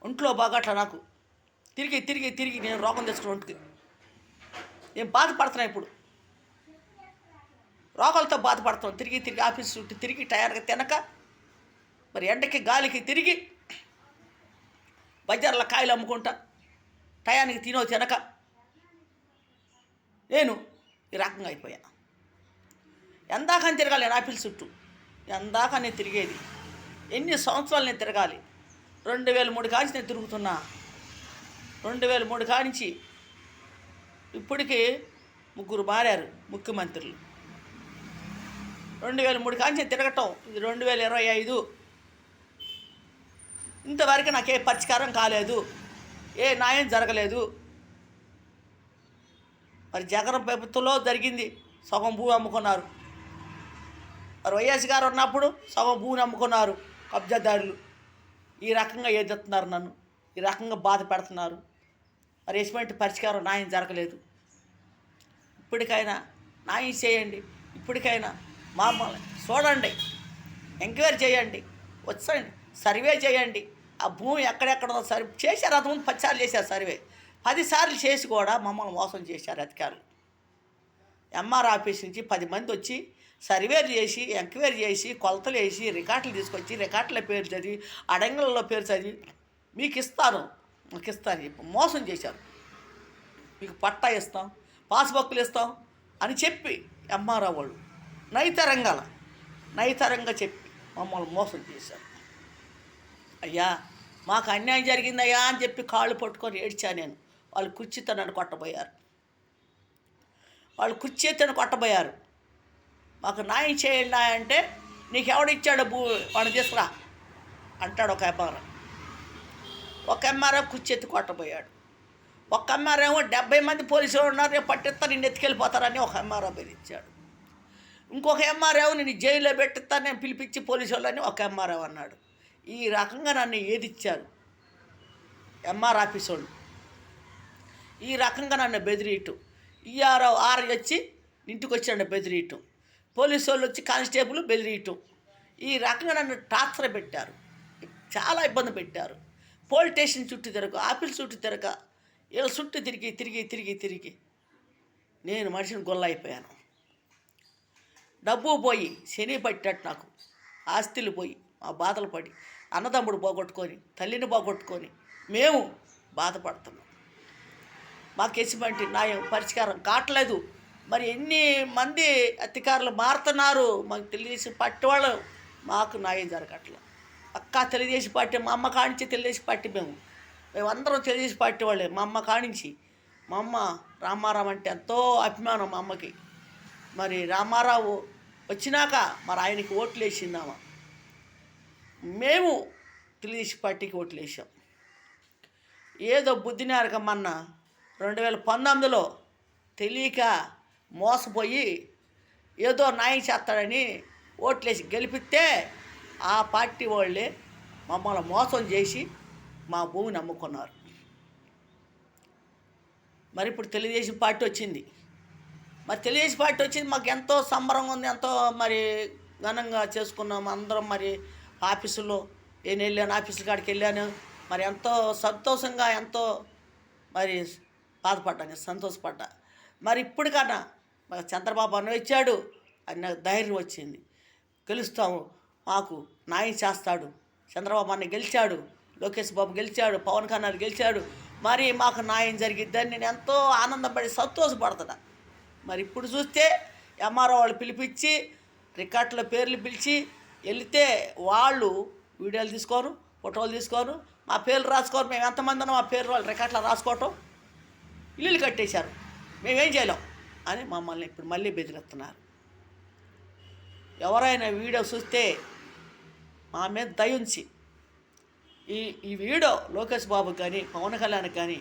ఒంట్లో బాగా అట్లా నాకు తిరిగి నేను రోగం తెచ్చుకున్న ఒంటికి నేను బాధపడుతున్నా. ఇప్పుడు రోగాలతో బాధపడుతున్నాను. తిరిగి ఆఫీస్ చుట్టూ తిరిగి టైర్గా తినక, మరి ఎండకి గాలికి తిరిగి బజార్ల కాయలు అమ్ముకుంటా, టయానికి తినక నేను ఈ రకంగా అయిపోయాను. ఎందాకని తిరగాలి నేను ఆఫీస్ చుట్టూ, ఎందాక నేను తిరిగేది. ఎన్ని సంవత్సరాలు నేను తిరగాలి? 2003 కానించి నేను తిరుగుతున్నా. 2003 కానించి ఇప్పటికీ 3 మారారు ముఖ్యమంత్రులు. 2003 కానించి నేను తిరగటం, ఇది 2025. ఇంతవరకు నాకే పరిష్కారం కాలేదు, ఏ న్యాయం జరగలేదు. మరి జగన్ ప్రభుత్వంలో జరిగింది, సగం భూమి అమ్ముకున్నారు. మరి వైఎస్ గారు ఉన్నప్పుడు సగం భూమిని అమ్ముకున్నారు కబ్జాదారులు. ఈ రకంగా ఎదుగుతున్నారు, నన్ను ఈ రకంగా బాధ పెడుతున్నారు. మరి ఎటువంటి పరిష్కారం న్యాయం జరగలేదు. ఇప్పటికైనా న్యాయం చేయండి, ఇప్పటికైనా మమ్మల్ని చూడండి, ఎంక్వైరీ చేయండి, వచ్చండి, సర్వే చేయండి. ఆ భూమి ఎక్కడెక్కడో చేశారు. అంతకుముందు 10 సార్లు చేశారు సర్వే. 10 సార్లు చేసి కూడా మమ్మల్ని మోసం చేశారు అధికారులు. ఎంఆర్ ఆఫీస్ నుంచి 10 మంది వచ్చి సర్వేలు చేసి, ఎంక్వైరీ చేసి, కొలతలు వేసి, రికార్డులు తీసుకొచ్చి, రికార్డుల పేరు చదివి, అడంగులలో పేరు చదివి మాకు ఇస్తాను చెప్పి మోసం చేశారు. మీకు పట్టా ఇస్తాం, పాస్బుక్లు ఇస్తాం అని చెప్పి ఎంఆర్ఓ వాళ్ళు నైతరంగా చెప్పి మమ్మల్ని మోసం చేశారు. అయ్యా మాకు అన్యాయం జరిగిందయ్యా అని చెప్పి కాళ్ళు పట్టుకొని ఏడ్చా నేను. వాళ్ళు కుర్చీతో నన్ను కొట్టబోయారు. మాకు న్యాయం చేయండి అంటే, నీకు ఎవడిచ్చాడు వాడిని తీసుకురా అంటాడు ఒక ఎంఆర్ఓ కుర్చీ కొట్టబోయాడు. ఒక ఎంఆర్ఓ 70 మంది పోలీసులు ఉన్నారు, రేపు పట్టిస్తా నిన్ను ఎత్తుకెళ్ళిపోతారని ఒక ఎంఆర్ఓ బెదిరించాడు. ఇంకొక ఎంఆర్ఓ నేను జైల్లో పెట్టిస్తాను నేను పిలిపించి పోలీసు వాళ్ళని ఒక ఎంఆర్ఓ అన్నాడు. ఈ రకంగా నన్ను ఏదిచ్చారు ఎంఆర్ ఆఫీస్ వాళ్ళు. ఈ రకంగా నన్ను బెదిరియటం, ఈఆర్ఓ వచ్చి ఇంటికి వచ్చాడు బెదిరియటం, పోలీసు వాళ్ళు వచ్చి కానిస్టేబుల్ బెదిరియటం. ఈ రకంగా నన్ను టార్చర్ పెట్టారు, చాలా ఇబ్బంది పెట్టారు. పోలీస్ స్టేషన్ చుట్టూ తిరగ, ఆఫీస్ చుట్టూ తిరగ, వీళ్ళ చుట్టూ తిరిగి తిరిగి తిరిగి తిరిగి నేను మనిషిని గొల్ల అయిపోయాను. డబ్బు పోయి, శని పట్టినట్టు నాకు, ఆస్తులు పోయి, మా బాధలు పడి, అన్నదమ్ముడు పోగొట్టుకొని, తల్లిని పోగొట్టుకొని మేము బాధపడుతున్నాం. మాకు ఎటువంటి న్యాయం పరిష్కారం కావట్లేదు. మరి ఎన్ని మంది అధికారులు మారుతున్నారు, మాకు తెలుగుదేశం పార్టీ వాళ్ళు, మాకు న్యాయం జరగట్లేదు. పక్కా తెలుగుదేశం పార్టీ, మా అమ్మ కానించి తెలుగుదేశం పార్టీ, మేమందరం తెలుగుదేశం పార్టీ వాళ్ళే. మా అమ్మ కానించి, మా అమ్మ రామారావు అంటే ఎంతో అభిమానం మా అమ్మకి. మరి రామారావు వచ్చినాక మరి ఆయనకి ఓట్లు వేసిందామా, మేము తెలుగుదేశం పార్టీకి ఓట్లు వేసాం. ఏదో బుద్ధినారకమన్న 2019లో తెలియక మోసపోయి ఏదో న్యాయం చేస్తాడని ఓట్లేసి గెలిపిస్తే ఆ పార్టీ వాళ్ళే మమ్మల్ని మోసం చేసి మా భూమిని అమ్ముకున్నారు. మరి ఇప్పుడు తెలుగుదేశం పార్టీ వచ్చింది. మరి తెలుగుదేశం పార్టీ వచ్చింది, మాకు ఎంతో సంబరంగా ఉంది, ఎంతో మరి ఘనంగా చేసుకున్నాము అందరం. మరి ఆఫీసులో నేను వెళ్ళాను, ఆఫీసుల కాడికి వెళ్ళాను. మరి ఎంతో సంతోషంగా, ఎంతో మరి బాధపడ్డాను, సంతోషపడ్డా. మరి ఇప్పటికన్నా మరి చంద్రబాబు అన్న వచ్చాడు అన్న ధైర్యం వచ్చింది. గెలుస్తాము, మాకు న్యాయం చేస్తాడు, చంద్రబాబు అన్న గెలిచాడు, లోకేష్ బాబు గెలిచాడు, పవన్ కళ్యాణ్ గెలిచాడు, మరి మాకు న్యాయం జరిగిద్దని నేను ఎంతో ఆనందపడి సంతోషపడుతున్నా. మరి ఇప్పుడు చూస్తే ఎంఆర్ఓ వాళ్ళు పిలిపించి రికార్డులో పేర్లు పిలిచి వెళితే వాళ్ళు వీడియోలు తీసుకోరు, ఫోటోలు తీసుకోరు, మా పేర్లు రాసుకోరు. మేము ఎంతమంది ఉన్నాం మా పేర్లు వాళ్ళు రికార్డులో రాసుకోవటం, ఇల్లులు కట్టేశారు, మేమేం చేయలేం అని మమ్మల్ని ఇప్పుడు మళ్ళీ బెదిరిస్తున్నారు. ఎవరైనా వీడియో చూస్తే మా మీద దయ ఉంచి ఈ వీడియో లోకేష్ బాబుకి కానీ, పవన్ కళ్యాణ్కి కానీ,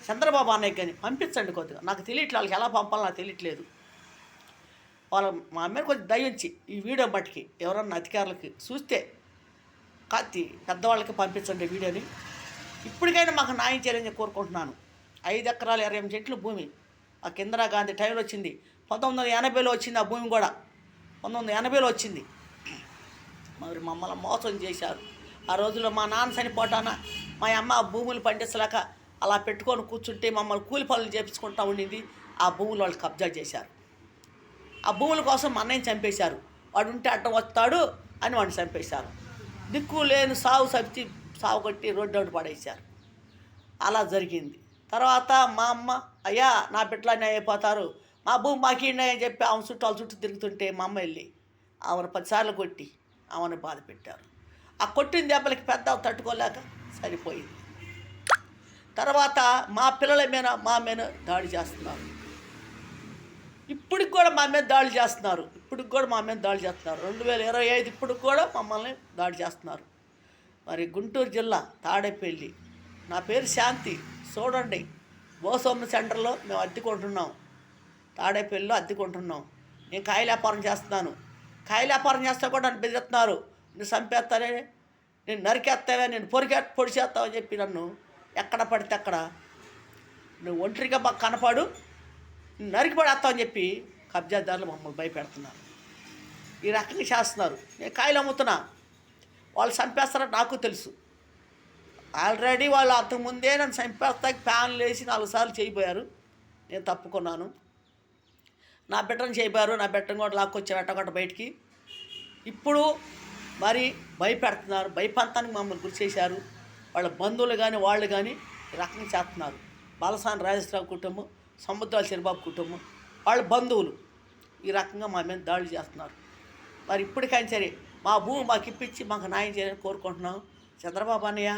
చంద్రబాబు అన్నయ్యకి కానీ పంపించండి. కొద్దిగా నాకు తెలియట్లేదు, వాళ్ళకి ఎలా పంపాలో నాకు తెలియట్లేదు. వాళ్ళ మా మీద కొంచెం దయ ఉంచి ఈ వీడియో బట్టికి ఎవరన్నా అధికారులకి చూస్తే కత్తి పెద్దవాళ్ళకి పంపించండి వీడియోని. ఇప్పటికైనా మాకు న్యాయం చేయాలని కోరుకుంటున్నాను. 5 ఎకరాలు 28 సెంట్లు భూమి ఆ ఇందిరాగాంధీ టైంలో వచ్చింది. 1980లో వచ్చింది ఆ భూమి కూడా, 1980లో వచ్చింది. మరి మమ్మల్ని మోసం చేశారు. ఆ రోజుల్లో మా నాన్న చనిపోటాన మా అమ్మ ఆ భూములు పండించలేక అలా పెట్టుకొని కూర్చుంటే మమ్మల్ని కూలి పనులు చేపించుకుంటూ ఉండింది. ఆ భూములు వాళ్ళు కబ్జా చేశారు. ఆ భూముల కోసం మా అన్నయ్యని చంపేశారు. వాడు ఉంటే అడ్డం వస్తాడు అని వాడిని చంపేశారు. దిక్కు లేని సాగు కొట్టి రోడ్డు పడేశారు. అలా జరిగింది. తర్వాత మా అమ్మ అయ్యా నా బిడ్డలన్నీ అయిపోతారు, మా భూమి మాకిండి అని చెప్పి ఆమె చుట్టూ వాళ్ళ చుట్టూ తిరుగుతుంటే మా అమ్మ వెళ్ళి ఆమెను 10 సార్లు కొట్టి ఆమెను బాధ పెట్టారు. ఆ కొట్టిన దెబ్బలకి పెద్ద తట్టుకోలేక సరిపోయింది. తర్వాత మా పిల్లల మీద మా మీద దాడి చేస్తున్నారు. ఇప్పటికి కూడా మా మీద దాడి చేస్తున్నారు. 2025 ఇప్పటికి కూడా మమ్మల్ని దాడి చేస్తున్నారు. మరి గుంటూరు జిల్లా తాడేపల్లి, నా పేరు శాంతి, చూడండి. భూస్వామ్య సెంటర్లో మేము అద్దెకుంటున్నాం, తాడేపల్లిలో అద్దెకుంటున్నాం. నేను కాయల వ్యాపారం చేస్తున్నాను. కాయల వ్యాపారం చేస్తా కూడా నన్ను బెదిరిస్తున్నారు. నువ్వు చంపేస్తానే, నేను నరికేస్తావే, నేను పొడిచేస్తావని చెప్పి నన్ను ఎక్కడ పడితే అక్కడ నువ్వు ఒంటరిగా మాకు కనపడు, నరికి పడేస్తావని చెప్పి కబ్జాదారులు మమ్మల్ని భయపెడుతున్నారు. ఈ రకంగా చేస్తున్నారు. నేను కాయలు అమ్ముతున్నా, వాళ్ళు చంపేస్తారని నాకు తెలుసు. ఆల్రెడీ వాళ్ళు అంతకుముందే నన్ను చంపేస్తాకి ప్యాన్లు వేసి 4 సార్లు చేయబోయారు. నేను తప్పుకున్నాను. నా బిడ్డను చేయబోయారు. నా బిడ్డను కూడా లాక్కొచ్చి వెట్టగొట్ట బయటికి. ఇప్పుడు మరి భయపెడుతున్నారు. భయపంతానికి మమ్మల్ని గురి చేశారు. వాళ్ళ బంధువులు కానీ వాళ్ళు కానీ ఈ రకంగా చేస్తున్నారు. బాలసాని రాజేశ్వరరావు కుటుంబం, సముద్రాల చంద్రబాబు కుటుంబం, వాళ్ళ బంధువులు ఈ రకంగా మా మీద దాడులు చేస్తున్నారు. మరి ఇప్పటికైనా సరే మా భూమి మాకు ఇప్పించి మాకు న్యాయం చేయాలని కోరుకుంటున్నాం. చంద్రబాబు అన్నయ్య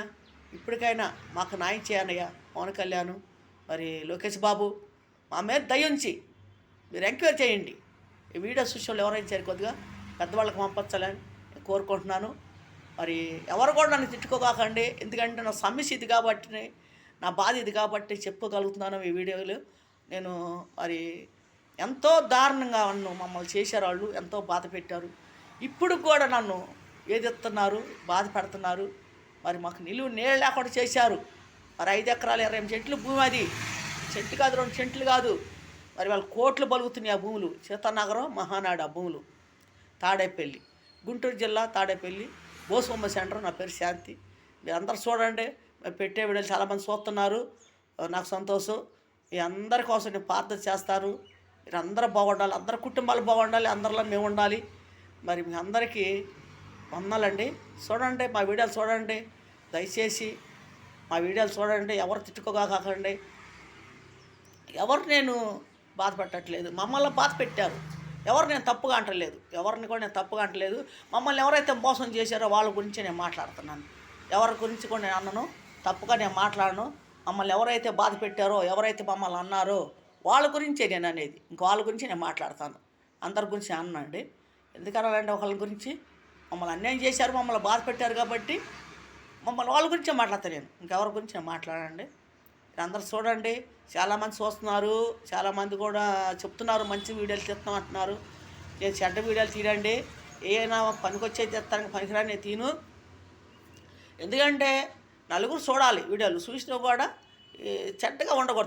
ఇప్పటికైనా మాకు న్యాయం చేయన్నయ్య, పవన్ కళ్యాణ్, మరి లోకేష్ బాబు మా మీద దయించి మీరు ఎంక్వైరీ చేయండి. ఈ వీడియో చూసిన ఎవరైనా సరే కొద్దిగా పెద్దవాళ్ళకి పంపించాలని కోరుకుంటున్నాను. మరి ఎవరు కూడా నన్ను తిట్టుకోకండి, ఎందుకంటే నా సమస్య ఇది కాబట్టి, నా బాధ ఇది కాబట్టి చెప్పుకోగలుగుతున్నాను ఈ వీడియోలు. నేను మరి ఎంతో దారుణంగా నన్ను మమ్మల్ని చేశారు, వాళ్ళు ఎంతో బాధ పెట్టారు. ఇప్పుడు కూడా నన్ను ఏదెత్తున్నారు, బాధ పెడుతున్నారు. మరి మాకు నిలువు నీళ్ళు లేకుండా చేశారు. మరి 5 ఎకరాలు 28 సెంట్లు భూమి, అది సెంటు కాదు, 2 సెంట్లు కాదు. మరి వాళ్ళు కోట్లు బలుగుతున్నాయి ఆ భూములు. సీతానగరం, మహానాడు ఆ భూములు. తాడేపల్లి, గుంటూరు జిల్లా తాడేపల్లి, బోసుబొమ్మ సెంటర్. నా పేరు శాంతి. మీరు అందరు చూడండి, పెట్టే వీడియోలు చాలామంది చూస్తున్నారు. నాకు సంతోషం. మీ అందరి కోసం నేను ప్రార్థన చేస్తాను. మీరు అందరూ బాగుండాలి, అందరి కుటుంబాలు బాగుండాలి, అందరిలో మేము ఉండాలి. మరి మీ అందరికీ వందనాలండి. చూడండి, మా వీడియోలు చూడండి, దయచేసి మా వీడియోలు చూడండి. ఎవరు తిట్టుకోగాకండి. ఎవరు నేను బాధ పెట్టట్లేదు, మమ్మల్ని బాధ పెట్టారు. ఎవరు నేను తప్పుగా అంటలేదు, ఎవరిని కూడా నేను తప్పుగా అంటలేదు. మమ్మల్ని ఎవరైతే మోసం చేశారో వాళ్ళ గురించి నేను మాట్లాడుతున్నాను. ఎవరి గురించి కూడా నేను అన్నను, తప్పుగా నేను మాట్లాడను. మమ్మల్ని ఎవరైతే బాధ పెట్టారో, ఎవరైతే మమ్మల్ని అన్నారో వాళ్ళ గురించే నేను అనేది. ఇంక వాళ్ళ గురించి నేను మాట్లాడతాను. అందరి గురించి అన్నాండి. ఎందుకనాలండి, ఒకళ్ళ గురించి మమ్మల్ని అన్యాయం చేశారు, మమ్మల్ని బాధ పెట్టారు కాబట్టి మమ్మల్ని వాళ్ళ గురించే మాట్లాడతాను నేను. ఇంకెవరి గురించి నేను మాట్లాడండి. అందరూ చూడండి, చాలామంది చూస్తున్నారు, చాలామంది కూడా చెప్తున్నారు మంచి వీడియోలు తీస్తాం అంటున్నారు. నేను చెడ్డ వీడియోలు తీయండి, ఏమైనా పనికొచ్చేది తీస్తానికి పనికిరాని నేను తీను. ఎందుకంటే నలుగురు చూడాలి వీడియోలు, చూసినా కూడా చెడ్డగా ఉండకూడదు.